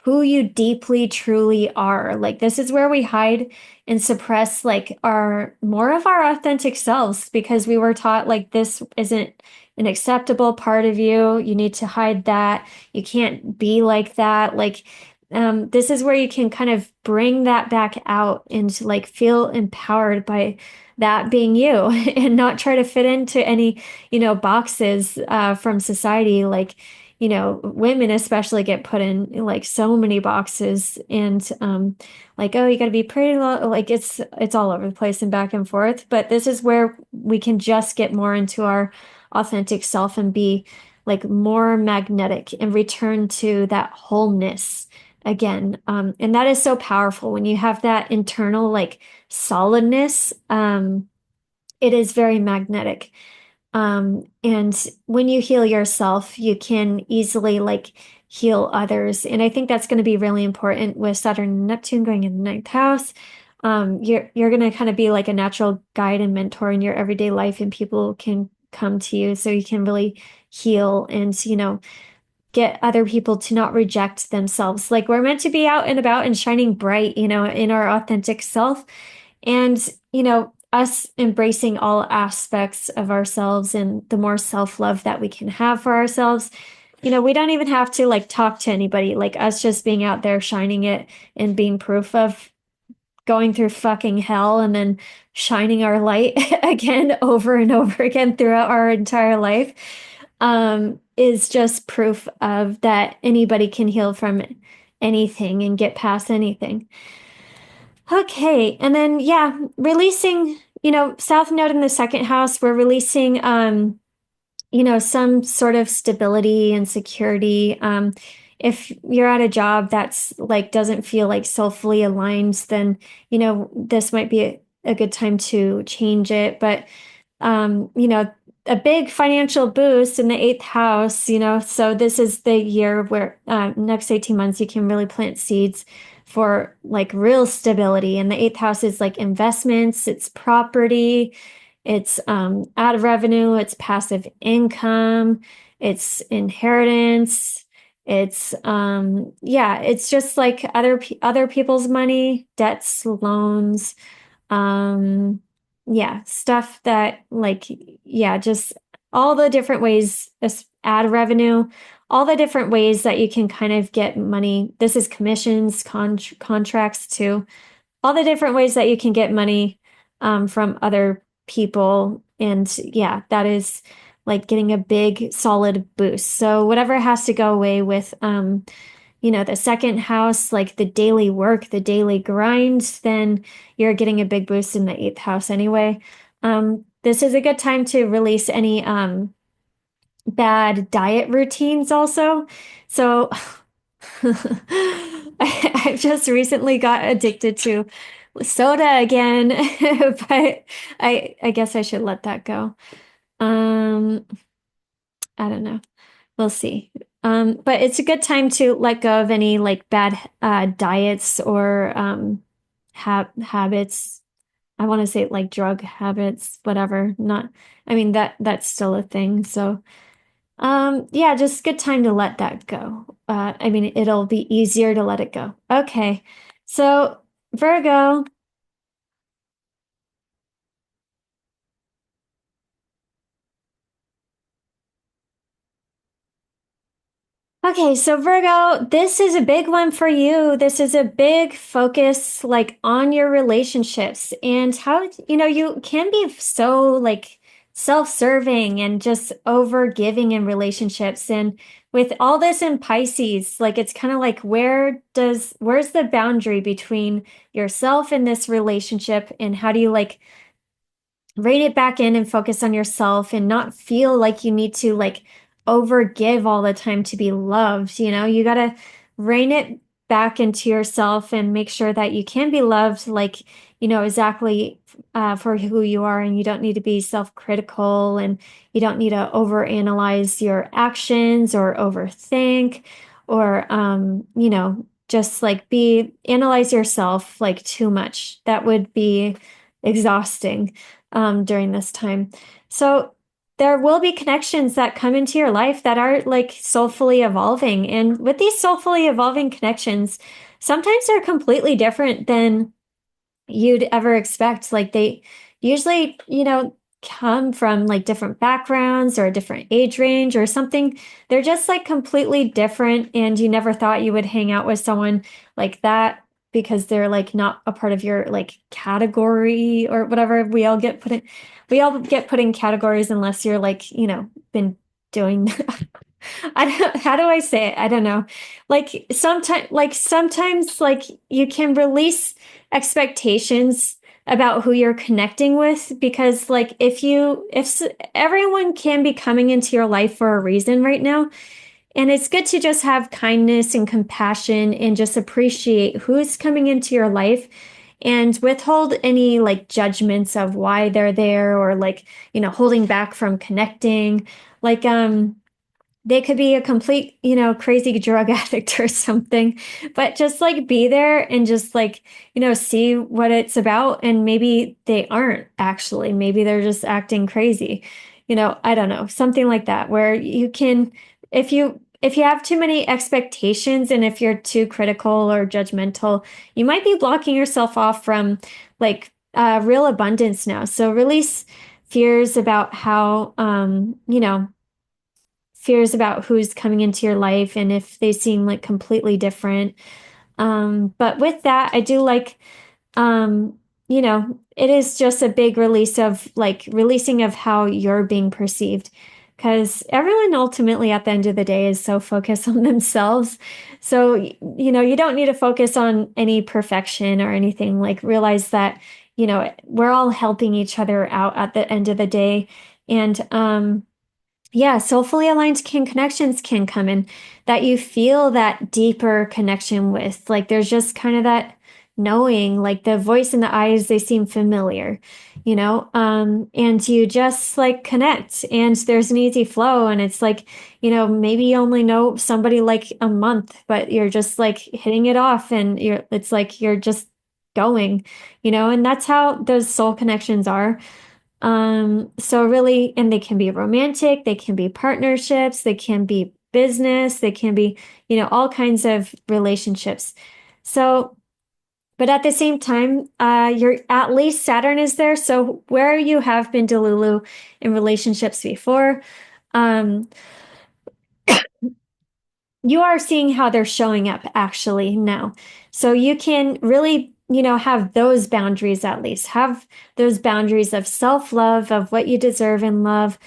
who you deeply truly are. Like this is where we hide and suppress like our more of our authentic selves because we were taught like this isn't an acceptable part of you. You need to hide that. You can't be like that. Like this is where you can kind of bring that back out and to like feel empowered by that being you and not try to fit into any, boxes from society. Like, women especially get put in like so many boxes and like, oh, you got to be pretty like it's all over the place and back and forth. But this is where we can just get more into our authentic self and be like more magnetic and return to that wholeness again. And that is so powerful when you have that internal like solidness. It is very magnetic. And when you heal yourself, you can easily like heal others. And I think that's going to be really important with Saturn and Neptune going in the ninth house. You're going to kind of be like a natural guide and mentor in your everyday life, and people can come to you so you can really heal and, get other people to not reject themselves. Like we're meant to be out and about and shining bright, in our authentic self. And, us embracing all aspects of ourselves and the more self-love that we can have for ourselves. We don't even have to like talk to anybody, like us just being out there shining it and being proof of going through fucking hell and then shining our light again over and over again throughout our entire life is just proof of that anybody can heal from anything and get past anything. Okay, and then yeah, releasing, South Node in the second house, we're releasing some sort of stability and security. If you're at a job that's like doesn't feel like soulfully aligned, then this might be a good time to change it. But a big financial boost in the eighth house, so this is the year where next 18 months you can really plant seeds for like real stability. And the eighth house is like investments, it's property, it's ad revenue, it's passive income, it's inheritance, it's yeah, it's just like other people's money, debts, loans, um, yeah, stuff that like, yeah, just all the different ways, this ad revenue, all the different ways that you can kind of get money. This is commissions, contracts too, all the different ways that you can get money from other people. And yeah, that is like getting a big solid boost. So whatever has to go away with the second house, like the daily work, the daily grind, then you're getting a big boost in the eighth house anyway. This is a good time to release any bad diet routines also. So I've just recently got addicted to soda again. But I guess I should let that go. Um, I don't know. We'll see. But it's a good time to let go of any like bad diets or habits. I want to say like drug habits, whatever. Not, I mean that's still a thing. So yeah, just good time to let that go. I mean it'll be easier to let it go. Okay. So Virgo. Okay, so Virgo, this is a big one for you. This is a big focus like on your relationships and how, you can be so like self-serving and just over giving in relationships. And with all this in Pisces, like it's kind of like where's the boundary between yourself and this relationship and how do you like rein it back in and focus on yourself and not feel like you need to like over give all the time to be loved. You got to rein it back into yourself and make sure that you can be loved like, exactly for who you are. And you don't need to be self-critical and you don't need to overanalyze your actions or overthink or, just like analyze yourself like too much. That would be exhausting during this time. So there will be connections that come into your life that are like soulfully evolving. And with these soulfully evolving connections, sometimes they're completely different than you'd ever expect. Like they usually, come from like different backgrounds or a different age range or something. They're just like completely different. And you never thought you would hang out with someone like that because they're like not a part of your like category or whatever. We all get put in categories unless you're like, been doing how do I say it? I don't know. Like sometimes like you can release expectations about who you're connecting with because like everyone can be coming into your life for a reason right now. And it's good to just have kindness and compassion and just appreciate who's coming into your life and withhold any like judgments of why they're there or like, holding back from connecting. Like, they could be a complete, crazy drug addict or something, but just like be there and just like, see what it's about. And maybe they aren't actually, maybe they're just acting crazy. I don't know, something like that, where you can, if you have too many expectations and if you're too critical or judgmental, you might be blocking yourself off from like real abundance now. So release fears about how, fears about who's coming into your life and if they seem like completely different. But with that, I do like, it is just a big release of like releasing of how you're being perceived. Because everyone ultimately at the end of the day is so focused on themselves. So, you don't need to focus on any perfection or anything. Like realize that, we're all helping each other out at the end of the day. And, yeah, soulfully aligned connections can come in that you feel that deeper connection with. Like there's just kind of that knowing, like the voice in the eyes, they seem familiar, and you just like connect and there's an easy flow. And it's like, maybe you only know somebody like a month, but you're just like hitting it off and it's like you're just going, and that's how those soul connections are. So really, and they can be romantic, they can be partnerships, they can be business, they can be, all kinds of relationships. So, but at the same time, you're at least Saturn is there. So where you have been Delulu in relationships before, um, you are seeing how they're showing up actually now. So you can really, have those boundaries at least. Have those boundaries of self-love, of what you deserve in love,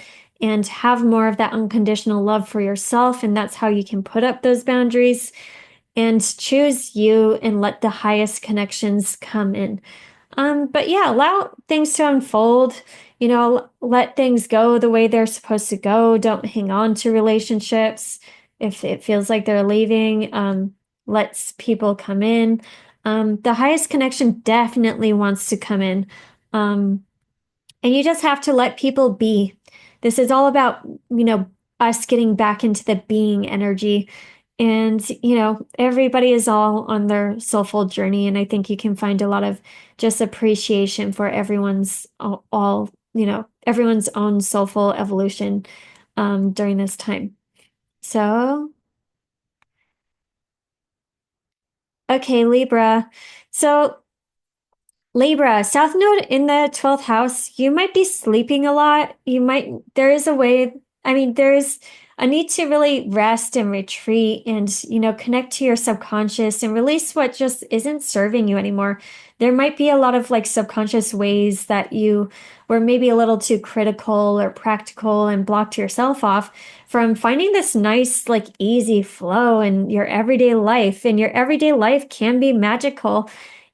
and have more of that unconditional love for yourself. And that's how you can put up those boundaries and choose you and let the highest connections come in. But yeah, allow things to unfold, let things go the way they're supposed to go. Don't hang on to relationships if it feels like they're leaving. Lets people come in. The highest connection definitely wants to come in. Um, and you just have to let people be. This is all about, us getting back into the being energy. And, everybody is all on their soulful journey. And I think you can find a lot of just appreciation for everyone's everyone's own soulful evolution during this time. So, okay, Libra. So Libra, South Node in the 12th house, you might be sleeping a lot. There is a way, there's a need to really rest and retreat and, connect to your subconscious and release what just isn't serving you anymore. There might be a lot of like subconscious ways that you were maybe a little too critical or practical and blocked yourself off from finding this nice, like easy flow in your everyday life. And your everyday life can be magical,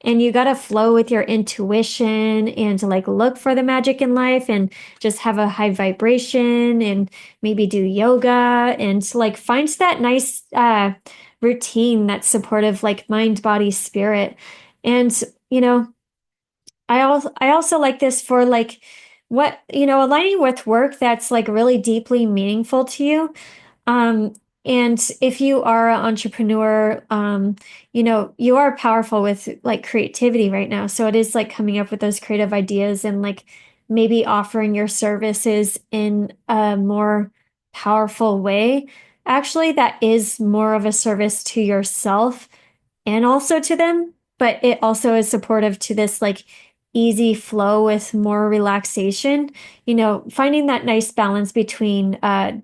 and you got to flow with your intuition and like look for the magic in life and just have a high vibration and maybe do yoga and like find that nice routine that's supportive, like mind, body, spirit. And, I also like this for like what, aligning with work that's like really deeply meaningful to you. Um, and if you are an entrepreneur, you are powerful with like creativity right now. So it is like coming up with those creative ideas and like maybe offering your services in a more powerful way. Actually, that is more of a service to yourself and also to them, but it also is supportive to this like easy flow with more relaxation, finding that nice balance between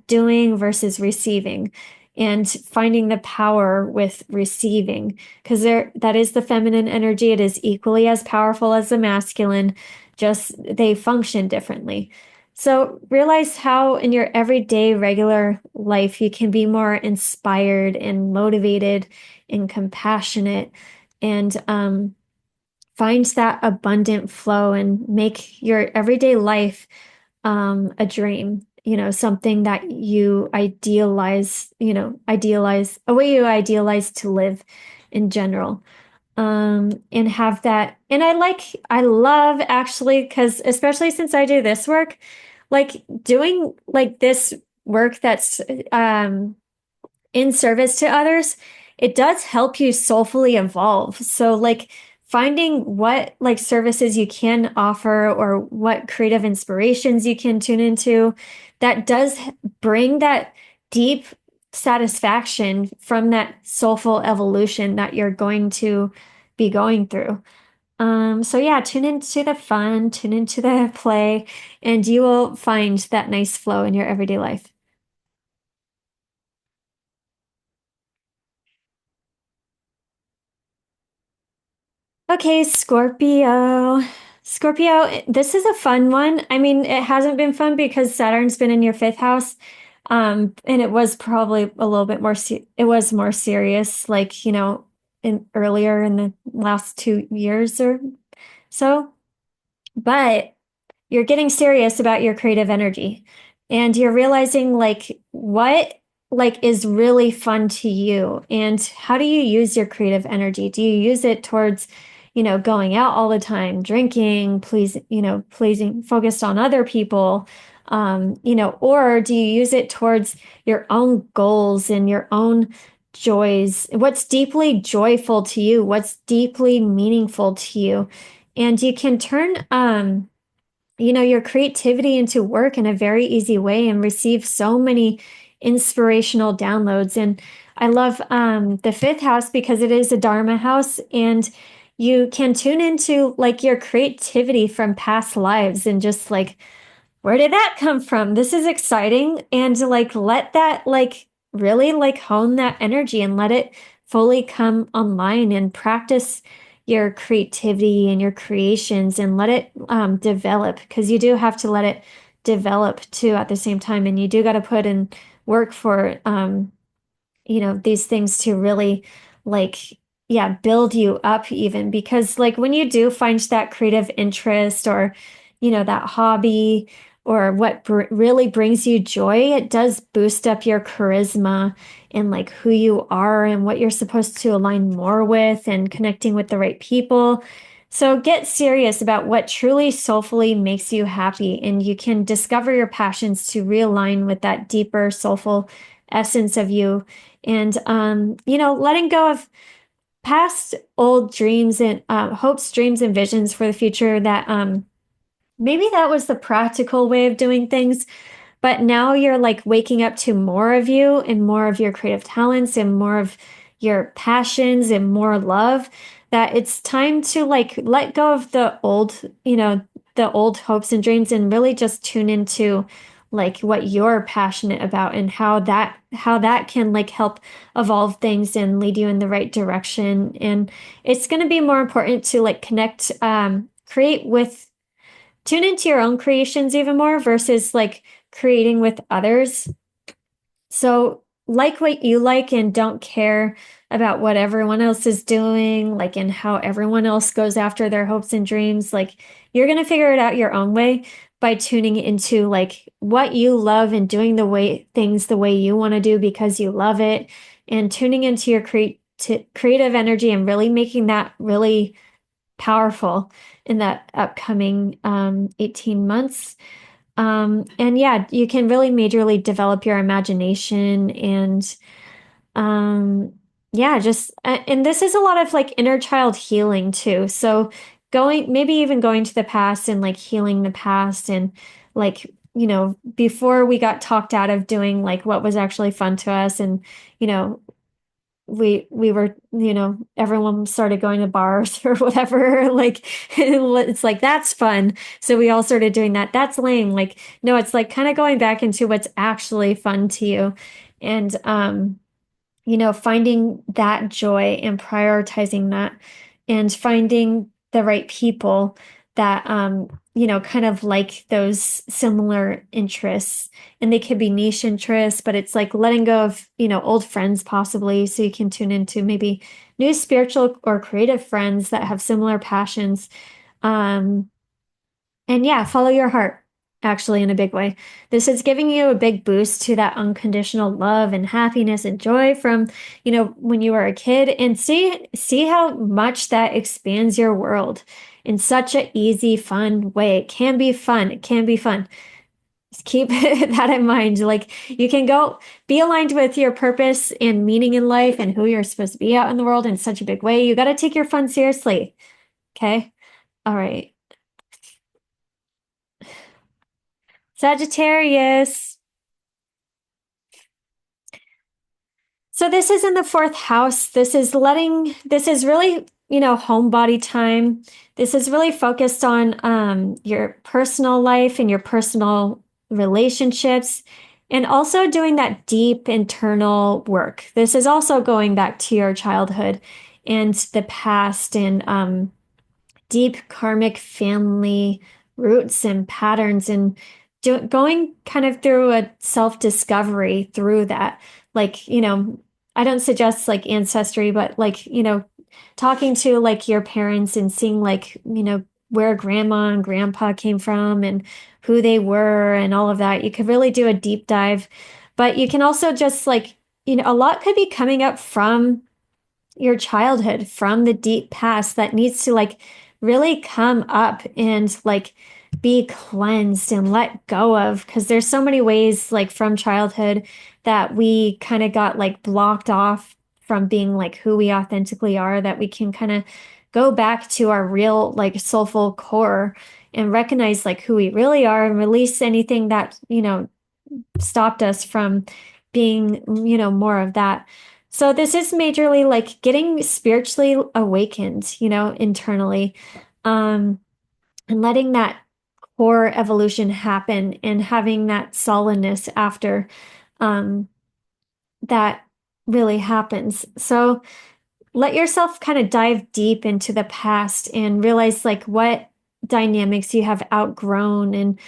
doing versus receiving and finding the power with receiving because that is the feminine energy. It is equally as powerful as the masculine, just they function differently. So realize how in your everyday regular life you can be more inspired and motivated and compassionate and find that abundant flow and make your everyday life a dream, something that you idealize a way you idealize to live in general. And have that. And I love actually, because especially since I do this work, like doing like this work that's in service to others, it does help you soulfully evolve. So like finding what like services you can offer or what creative inspirations you can tune into, that does bring that deep satisfaction from that soulful evolution that you're going to be going through. So yeah, tune into the fun, tune into the play, and you will find that nice flow in your everyday life. Okay, Scorpio. Scorpio, this is a fun one. I mean, it hasn't been fun because Saturn's been in your fifth house. And it was probably a little bit more, it was more serious, like, in earlier in the last 2 years or so. But you're getting serious about your creative energy and you're realizing like what like is really fun to you and how do you use your creative energy? Do you use it towards, going out all the time, drinking, pleasing, focused on other people, or do you use it towards your own goals and your own joys? What's deeply joyful to you? What's deeply meaningful to you? And you can turn your creativity into work in a very easy way and receive so many inspirational downloads. And I love the fifth house because it is a Dharma house and you can tune into like your creativity from past lives and just like where did that come from? This is exciting. And like, let that like really like hone that energy and let it fully come online and practice your creativity and your creations and let it develop because you do have to let it develop too at the same time. And you do got to put in work for, these things to really like, yeah, build you up even because like when you do find that creative interest or, that hobby, or what really brings you joy, it does boost up your charisma and like who you are and what you're supposed to align more with and connecting with the right people. So get serious about what truly soulfully makes you happy, and you can discover your passions to realign with that deeper soulful essence of you. And letting go of past old dreams and hopes, dreams, and visions for the future that maybe that was the practical way of doing things, but now you're like waking up to more of you and more of your creative talents and more of your passions and more love, that it's time to like let go of the old, the old hopes and dreams and really just tune into like what you're passionate about and how that can like help evolve things and lead you in the right direction. And it's going to be more important to like connect, create with, tune into your own creations even more versus like creating with others. So like what you like and don't care about what everyone else is doing, like, and how everyone else goes after their hopes and dreams. Like, you're going to figure it out your own way by tuning into like what you love and doing the way things the way you want to do because you love it, and tuning into your creative energy and really making that really powerful in that upcoming 18 months. And yeah, you can really majorly develop your imagination and yeah, just and this is a lot of like inner child healing too. So maybe even going to the past and like healing the past and like, before we got talked out of doing like what was actually fun to us, and you know, we were, everyone started going to bars or whatever. Like, it's like, that's fun. So we all started doing that. That's lame. Like, no, it's like kind of going back into what's actually fun to you. And, finding that joy and prioritizing that and finding the right people that, kind of like those similar interests. And they could be niche interests, but it's like letting go of, old friends possibly, so you can tune into maybe new spiritual or creative friends that have similar passions. Um, and yeah, follow your heart, actually, in a big way. This is giving you a big boost to that unconditional love and happiness and joy from, when you were a kid, and see how much that expands your world in such an easy, fun way. It can be fun. It can be fun. Just keep that in mind. Like, you can go be aligned with your purpose and meaning in life and who you're supposed to be out in the world in such a big way. You got to take your fun seriously. Okay. All right. Sagittarius. So this is in the fourth house. This is really, homebody time. This is really focused on your personal life and your personal relationships, and also doing that deep internal work. This is also going back to your childhood and the past, and deep karmic family roots and patterns, and going kind of through a self-discovery through that. Like, I don't suggest like ancestry, but like, talking to like your parents and seeing like, where grandma and grandpa came from and who they were and all of that. You could really do a deep dive, but you can also just like, a lot could be coming up from your childhood, from the deep past, that needs to like really come up and like be cleansed and let go of, because there's so many ways like from childhood that we kind of got like blocked off from being like who we authentically are, that we can kind of go back to our real like soulful core and recognize like who we really are and release anything that, stopped us from being, more of that. So this is majorly like getting spiritually awakened, internally, and letting that core evolution happen and having that solidness after that really happens. So let yourself kind of dive deep into the past and realize like what dynamics you have outgrown, and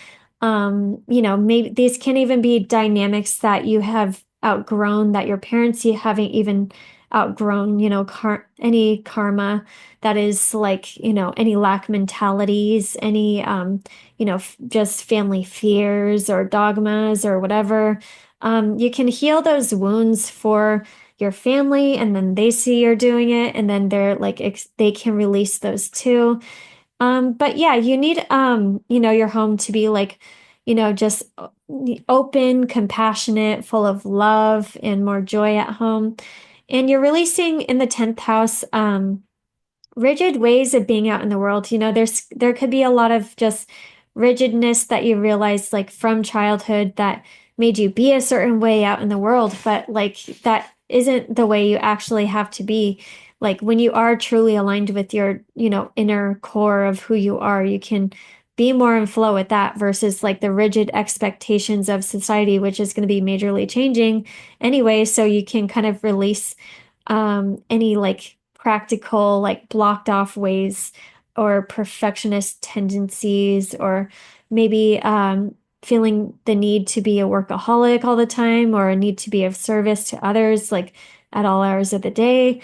maybe these can even be dynamics that you have outgrown that your parents you haven't even outgrown, any karma that is like, any lack mentalities, any, just family fears or dogmas or whatever. You can heal those wounds for your family, and then they see you're doing it, and then they're like, they can release those too. But yeah, you need, your home to be like, just open, compassionate, full of love and more joy at home. And you're releasing in the 10th house, rigid ways of being out in the world. There could be a lot of just rigidness that you realize like from childhood that made you be a certain way out in the world, but like that isn't the way you actually have to be. Like when you are truly aligned with your, inner core of who you are, you can be more in flow with that versus like the rigid expectations of society, which is going to be majorly changing anyway. So you can kind of release any like practical, like blocked off ways or perfectionist tendencies, or maybe feeling the need to be a workaholic all the time or a need to be of service to others, like at all hours of the day.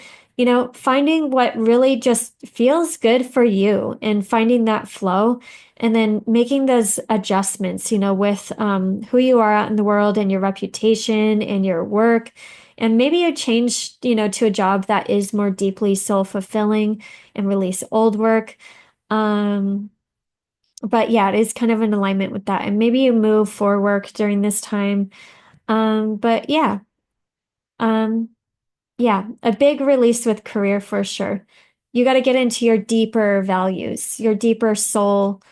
Finding what really just feels good for you and finding that flow and then making those adjustments, with who you are out in the world and your reputation and your work. And maybe you change, to a job that is more deeply soul-fulfilling and release old work. Um, but yeah, it is kind of in alignment with that. And maybe you move for work during this time. But um, yeah, a big release with career for sure. You got to get into your deeper values, your deeper soul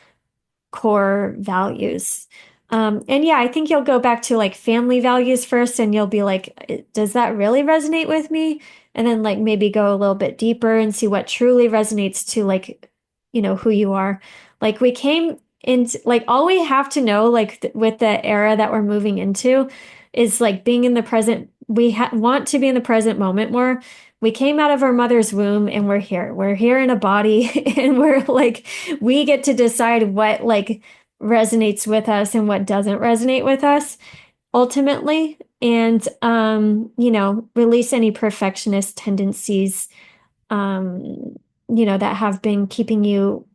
core values. And yeah, I think you'll go back to like family values first and you'll be like, does that really resonate with me? And then like maybe go a little bit deeper and see what truly resonates to like, who you are. Like we came into like all we have to know like with the era that we're moving into is like being in the present. We want to be in the present moment more. We came out of our mother's womb and we're here. We're here in a body and we're like, we get to decide what like resonates with us and what doesn't resonate with us ultimately. And, release any perfectionist tendencies, that have been keeping you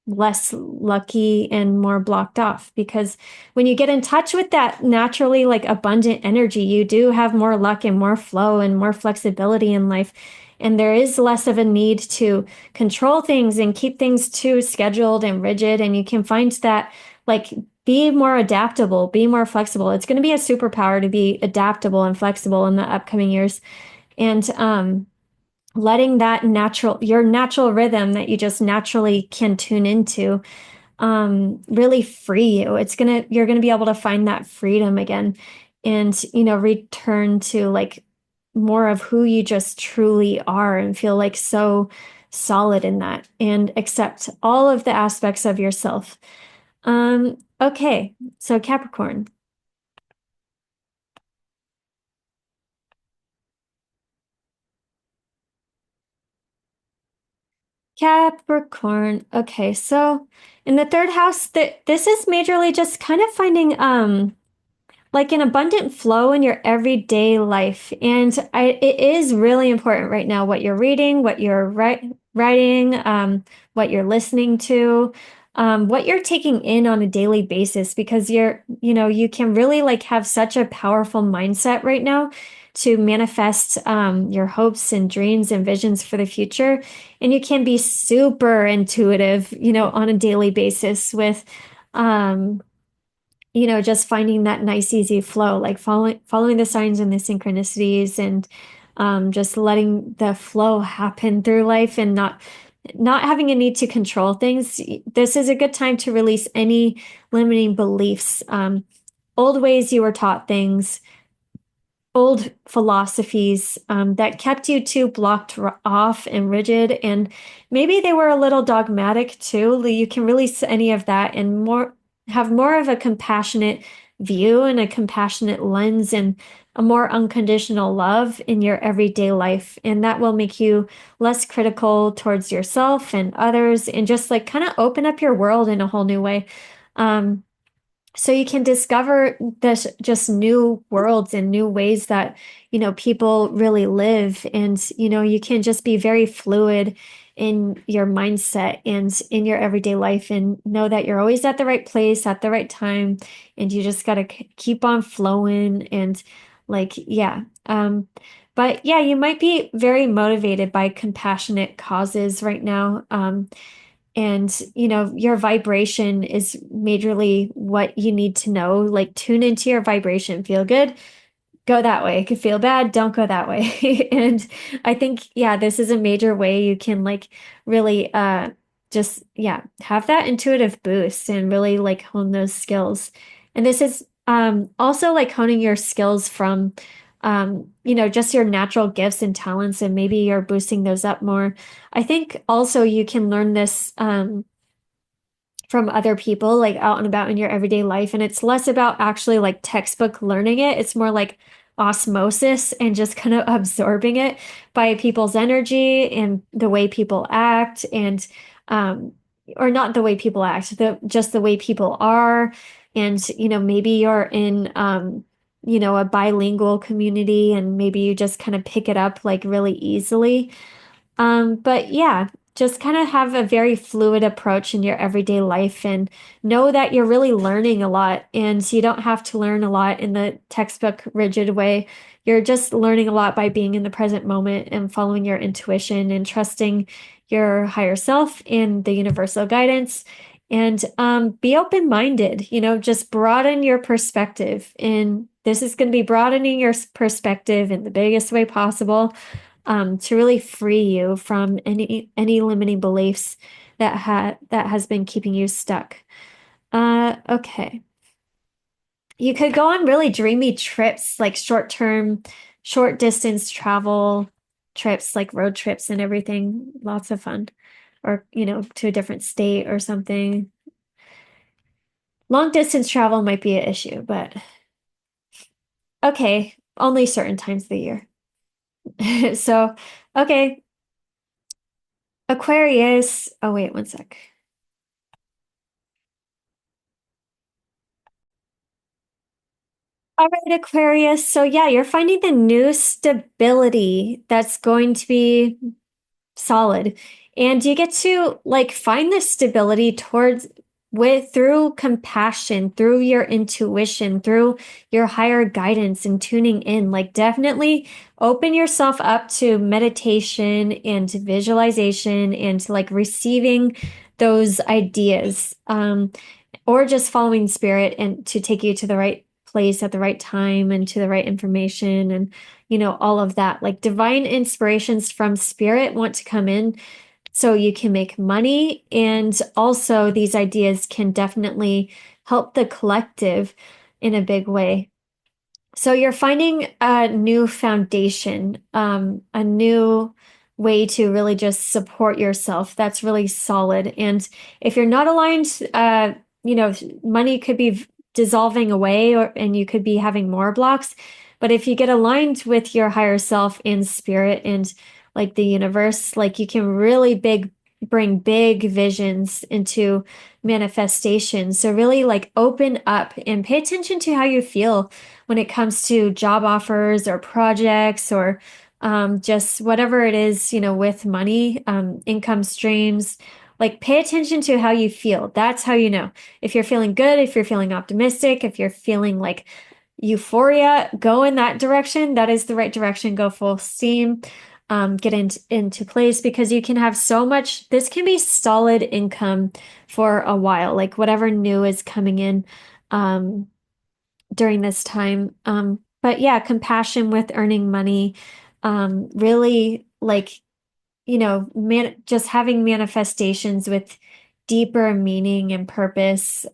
less lucky and more blocked off. Because when you get in touch with that naturally like abundant energy, you do have more luck and more flow and more flexibility in life. And there is less of a need to control things and keep things too scheduled and rigid. And you can find that like be more adaptable, be more flexible. It's going to be a superpower to be adaptable and flexible in the upcoming years. And letting that your natural rhythm that you just naturally can tune into, really free you. You're gonna be able to find that freedom again and, return to like more of who you just truly are and feel like so solid in that and accept all of the aspects of yourself. Okay, so Capricorn. Capricorn. Okay, so in the third house, this is majorly just kind of finding like an abundant flow in your everyday life. And it is really important right now what you're reading, what you're writing, what you're listening to, what you're taking in on a daily basis, because you can really like have such a powerful mindset right now to manifest your hopes and dreams and visions for the future. And you can be super intuitive, on a daily basis with um, just finding that nice, easy flow, like following the signs and the synchronicities and just letting the flow happen through life and not having a need to control things. This is a good time to release any limiting beliefs, old ways you were taught things, old philosophies that kept you too blocked off and rigid, and maybe they were a little dogmatic too. You can release any of that and have more of a compassionate view and a compassionate lens and a more unconditional love in your everyday life. And that will make you less critical towards yourself and others and just like kind of open up your world in a whole new way. Um, So you can discover this just new worlds and new ways that, people really live. And, you can just be very fluid in your mindset and in your everyday life and know that you're always at the right place at the right time. And you just got to keep on flowing and like, yeah. But yeah, you might be very motivated by compassionate causes right now. And, your vibration is majorly what you need to know. Like, tune into your vibration, feel good, go that way. It could feel bad, don't go that way. And I think, yeah, this is a major way you can like really just yeah, have that intuitive boost and really like hone those skills. And this is also like honing your skills from just your natural gifts and talents, and maybe you're boosting those up more. I think also you can learn this from other people, like out and about in your everyday life. And it's less about actually like textbook learning it. It's more like osmosis and just kind of absorbing it by people's energy and the way people act and, or not the way people act, just the way people are. And, maybe you're in, a bilingual community and maybe you just kind of pick it up like really easily. But yeah, just kind of have a very fluid approach in your everyday life and know that you're really learning a lot. And you don't have to learn a lot in the textbook rigid way. You're just learning a lot by being in the present moment and following your intuition and trusting your higher self and the universal guidance. And be open-minded, just broaden your perspective. And this is going to be broadening your perspective in the biggest way possible to really free you from any limiting beliefs that has been keeping you stuck. Okay. You could go on really dreamy trips, like short distance travel trips, like road trips and everything. Lots of fun. Or, to a different state or something. Long distance travel might be an issue, but okay, only certain times of the year. So, okay, Aquarius. Oh, wait, one sec. All right, Aquarius. So yeah, you're finding the new stability that's going to be solid. And you get to like find this stability towards with through compassion, through your intuition, through your higher guidance and tuning in. Like definitely open yourself up to meditation and to visualization and to like receiving those ideas. Or just following spirit and to take you to the right place at the right time and to the right information and all of that. Like divine inspirations from spirit want to come in so you can make money, and also these ideas can definitely help the collective in a big way. So you're finding a new foundation, a new way to really just support yourself. That's really solid. And if you're not aligned, you know, money could be dissolving away, and you could be having more blocks. But if you get aligned with your higher self in spirit and like the universe, like you can really bring big visions into manifestation. So really like open up and pay attention to how you feel when it comes to job offers or projects or just whatever it is, with money, income streams. Like pay attention to how you feel. That's how you know. If you're feeling good, if you're feeling optimistic, if you're feeling like euphoria, go in that direction. That is the right direction. Go full steam. Get into place because you can have so much. This can be solid income for a while, like whatever new is coming in. During this time. But yeah, compassion with earning money, really like, just having manifestations with deeper meaning and purpose,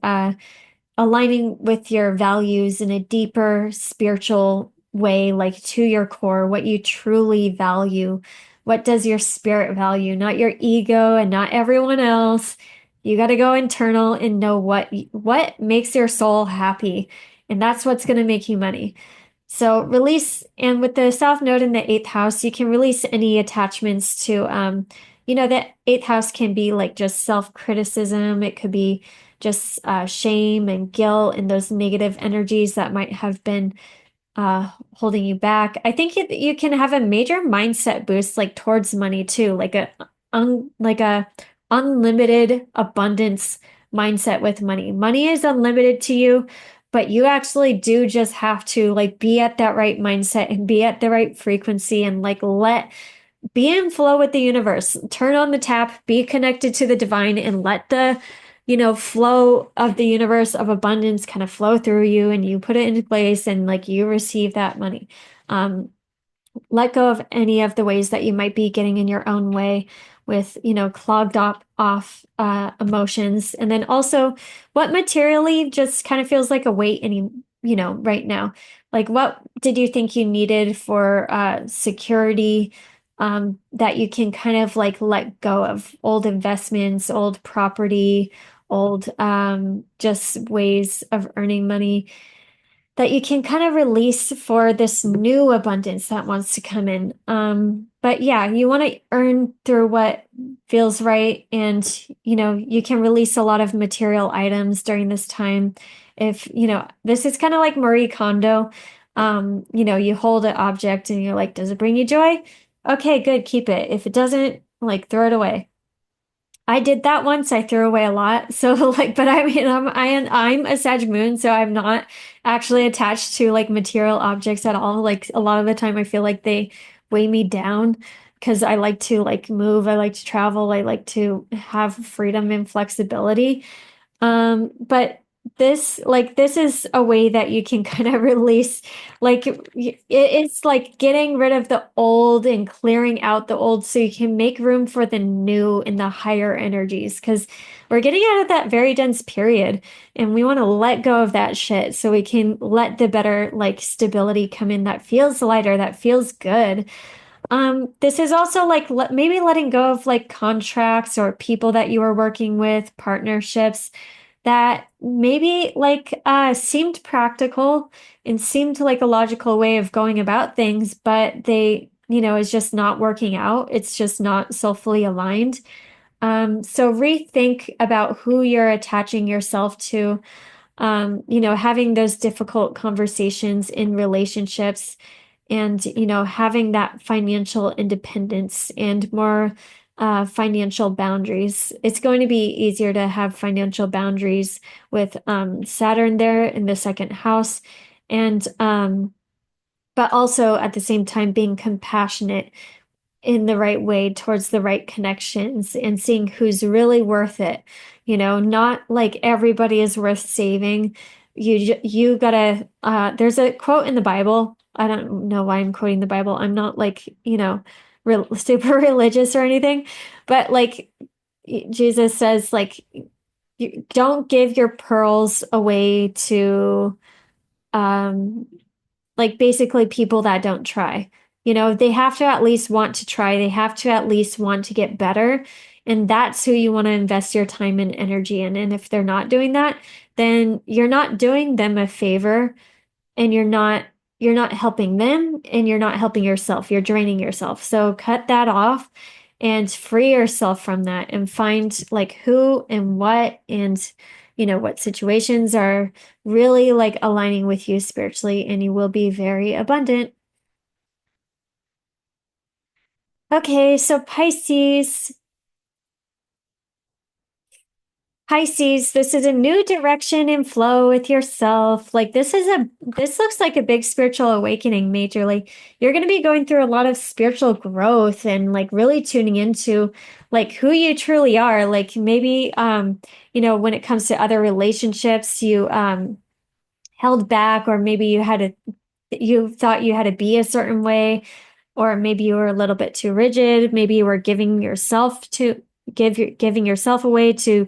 aligning with your values in a deeper spiritual way, like to your core, what you truly value. What does your spirit value, not your ego and not everyone else. You got to go internal and know what makes your soul happy, and that's what's going to make you money. So release, and with the South Node in the eighth house, you can release any attachments to, the eighth house can be like just self-criticism. It could be just shame and guilt and those negative energies that might have been holding you back. I think you can have a major mindset boost like towards money too, like a unlimited abundance mindset with money. Money is unlimited to you, but you actually do just have to like be at that right mindset and be at the right frequency and like let be in flow with the universe. Turn on the tap, be connected to the divine, and let the, flow of the universe of abundance kind of flow through you and you put it into place and like you receive that money. Um, let go of any of the ways that you might be getting in your own way with, clogged up off emotions. And then also what materially just kind of feels like a weight right now. Like what did you think you needed for security that you can kind of like let go of old investments, old property, old just ways of earning money that you can kind of release for this new abundance that wants to come in. But yeah, you want to earn through what feels right. And, you can release a lot of material items during this time. If, this is kind of like Marie Kondo. You hold an object and you're like, does it bring you joy? Okay, good, keep it. If it doesn't, like, throw it away. I did that once. I threw away a lot. So like, but I mean, I'm a Sag moon, so I'm not actually attached to like material objects at all. Like a lot of the time I feel like they weigh me down because I like to like move, I like to travel, I like to have freedom and flexibility. But this is a way that you can kind of release, like it's like getting rid of the old and clearing out the old so you can make room for the new and the higher energies. Because we're getting out of that very dense period and we want to let go of that shit so we can let the better like stability come in that feels lighter, that feels good. This is also like maybe letting go of like contracts or people that you were working with, partnerships that maybe like seemed practical and seemed like a logical way of going about things, but they, is just not working out. It's just not soulfully aligned. So rethink about who you're attaching yourself to, having those difficult conversations in relationships and, having that financial independence and more financial boundaries. It's going to be easier to have financial boundaries with Saturn there in the second house. And, but also at the same time being compassionate in the right way towards the right connections and seeing who's really worth it. Not like everybody is worth saving. You gotta, there's a quote in the Bible. I don't know why I'm quoting the Bible. I'm not like, super religious or anything, but like Jesus says, like, you don't give your pearls away to, um, like basically people that don't try. They have to at least want to try. They have to at least want to get better. And that's who you want to invest your time and energy in. And if they're not doing that, then you're not doing them a favor and you're not helping them and you're not helping yourself. You're draining yourself. So cut that off and free yourself from that and find like who and what and what situations are really like aligning with you spiritually and you will be very abundant. Okay, so Pisces, this is a new direction and flow with yourself. Like this looks like a big spiritual awakening majorly. You're going to be going through a lot of spiritual growth and like really tuning into like who you truly are. Like maybe when it comes to other relationships, you held back or maybe you thought you had to be a certain way or maybe you were a little bit too rigid, maybe you were giving yourself away to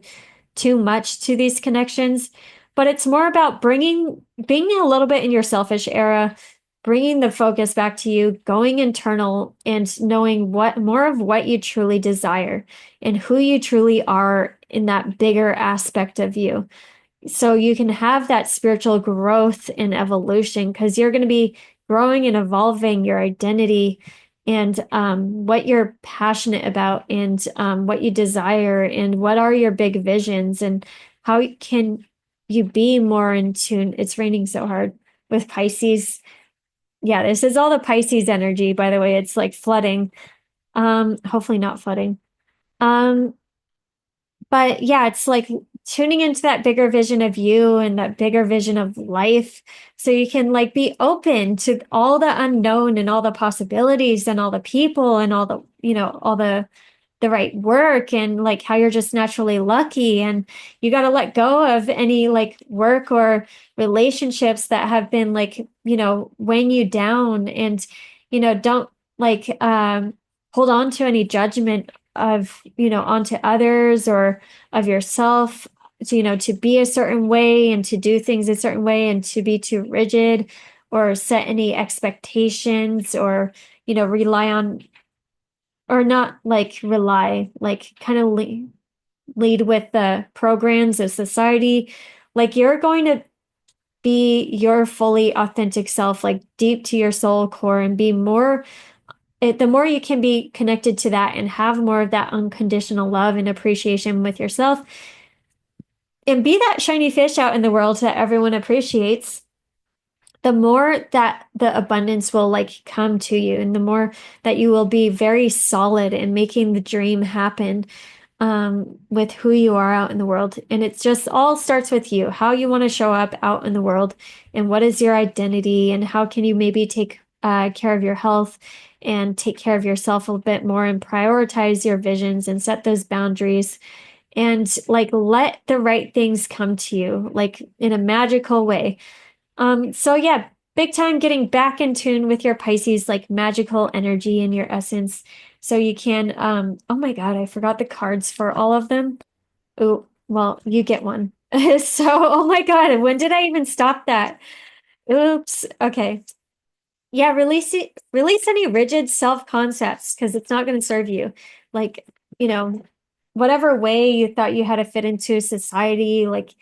too much to these connections, but it's more about being a little bit in your selfish era, bringing the focus back to you, going internal and knowing more of what you truly desire and who you truly are in that bigger aspect of you. So you can have that spiritual growth and evolution because you're going to be growing and evolving your identity and what you're passionate about and what you desire and what are your big visions. And how can you be more in tune? It's raining so hard with Pisces. Yeah, this is all the Pisces energy, by the way. It's like flooding. Hopefully not flooding. Um, but yeah, it's like tuning into that bigger vision of you and that bigger vision of life so you can like be open to all the unknown and all the possibilities and all the people and all the, all the right work and like how you're just naturally lucky and you got to let go of any like work or relationships that have been like, weighing you down and, don't like hold on to any judgment of, onto others or of yourself to, to be a certain way and to do things a certain way and to be too rigid or set any expectations or, rely on or not like rely, like kind of lead with the programs of society. Like you're going to be your fully authentic self, like deep to your soul core and be more, the more you can be connected to that and have more of that unconditional love and appreciation with yourself and be that shiny fish out in the world that everyone appreciates, the more that the abundance will like come to you and the more that you will be very solid in making the dream happen with who you are out in the world. And it's just all starts with you, how you want to show up out in the world and what is your identity and how can you maybe take care of your health and take care of yourself a little bit more and prioritize your visions and set those boundaries and like let the right things come to you like in a magical way. So yeah, big time getting back in tune with your Pisces, like magical energy and your essence. So you can, oh my God, I forgot the cards for all of them. Oh, well, you get one. So, oh my God, when did I even stop that? Oops. Okay. Yeah, release any rigid self-concepts because it's not going to serve you. Like, you know, whatever way you thought you had to fit into society, like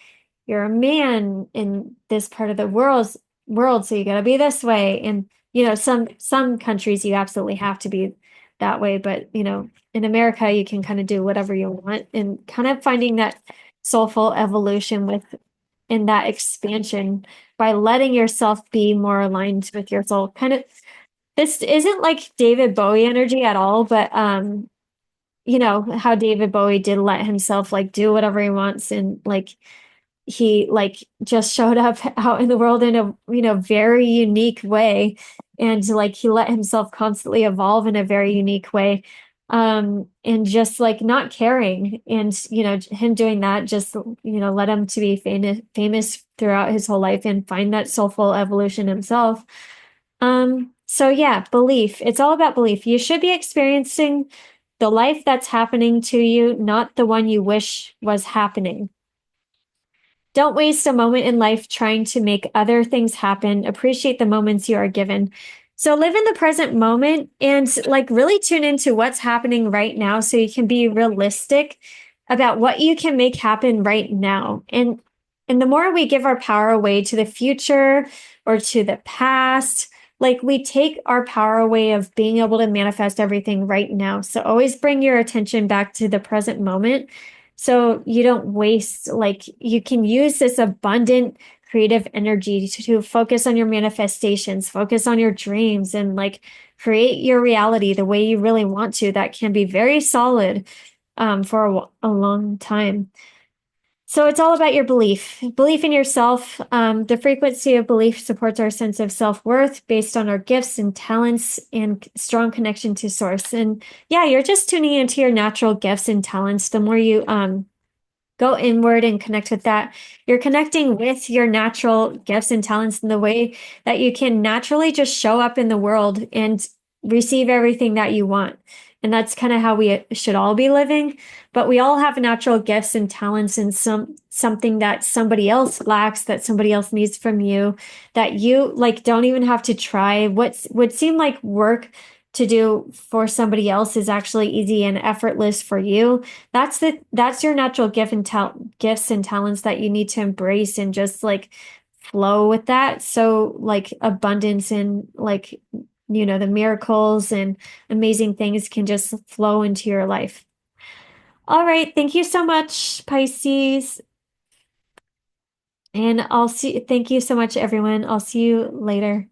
you're a man in this part of the world, so you got to be this way. And some countries you absolutely have to be that way, but in America you can kind of do whatever you want and kind of finding that soulful evolution with in that expansion by letting yourself be more aligned with your soul. Kind of this isn't like David Bowie energy at all, but how David Bowie did let himself like do whatever he wants and like he like just showed up out in the world in a very unique way and like he let himself constantly evolve in a very unique way and just like not caring and him doing that just led him to be famous throughout his whole life and find that soulful evolution himself. So yeah, belief, it's all about belief. You should be experiencing the life that's happening to you, not the one you wish was happening. Don't waste a moment in life trying to make other things happen. Appreciate the moments you are given. So live in the present moment and like really tune into what's happening right now so you can be realistic about what you can make happen right now. And the more we give our power away to the future or to the past, like we take our power away of being able to manifest everything right now. So always bring your attention back to the present moment so you don't waste, like you can use this abundant creative energy to focus on your manifestations, focus on your dreams, and like create your reality the way you really want to. That can be very solid for a long time. So it's all about your belief in yourself. The frequency of belief supports our sense of self-worth based on our gifts and talents and strong connection to source. And yeah, you're just tuning into your natural gifts and talents. The more you go inward and connect with that, you're connecting with your natural gifts and talents in the way that you can naturally just show up in the world and receive everything that you want. And that's kind of how we should all be living. But we all have natural gifts and talents and something that somebody else lacks, that somebody else needs from you, that you like don't even have to try. What would seem like work to do for somebody else is actually easy and effortless for you. That's your natural gifts and talents that you need to embrace and just like flow with that. So like abundance and like the miracles and amazing things can just flow into your life. All right, thank you so much, Pisces. And thank you so much, everyone. I'll see you later.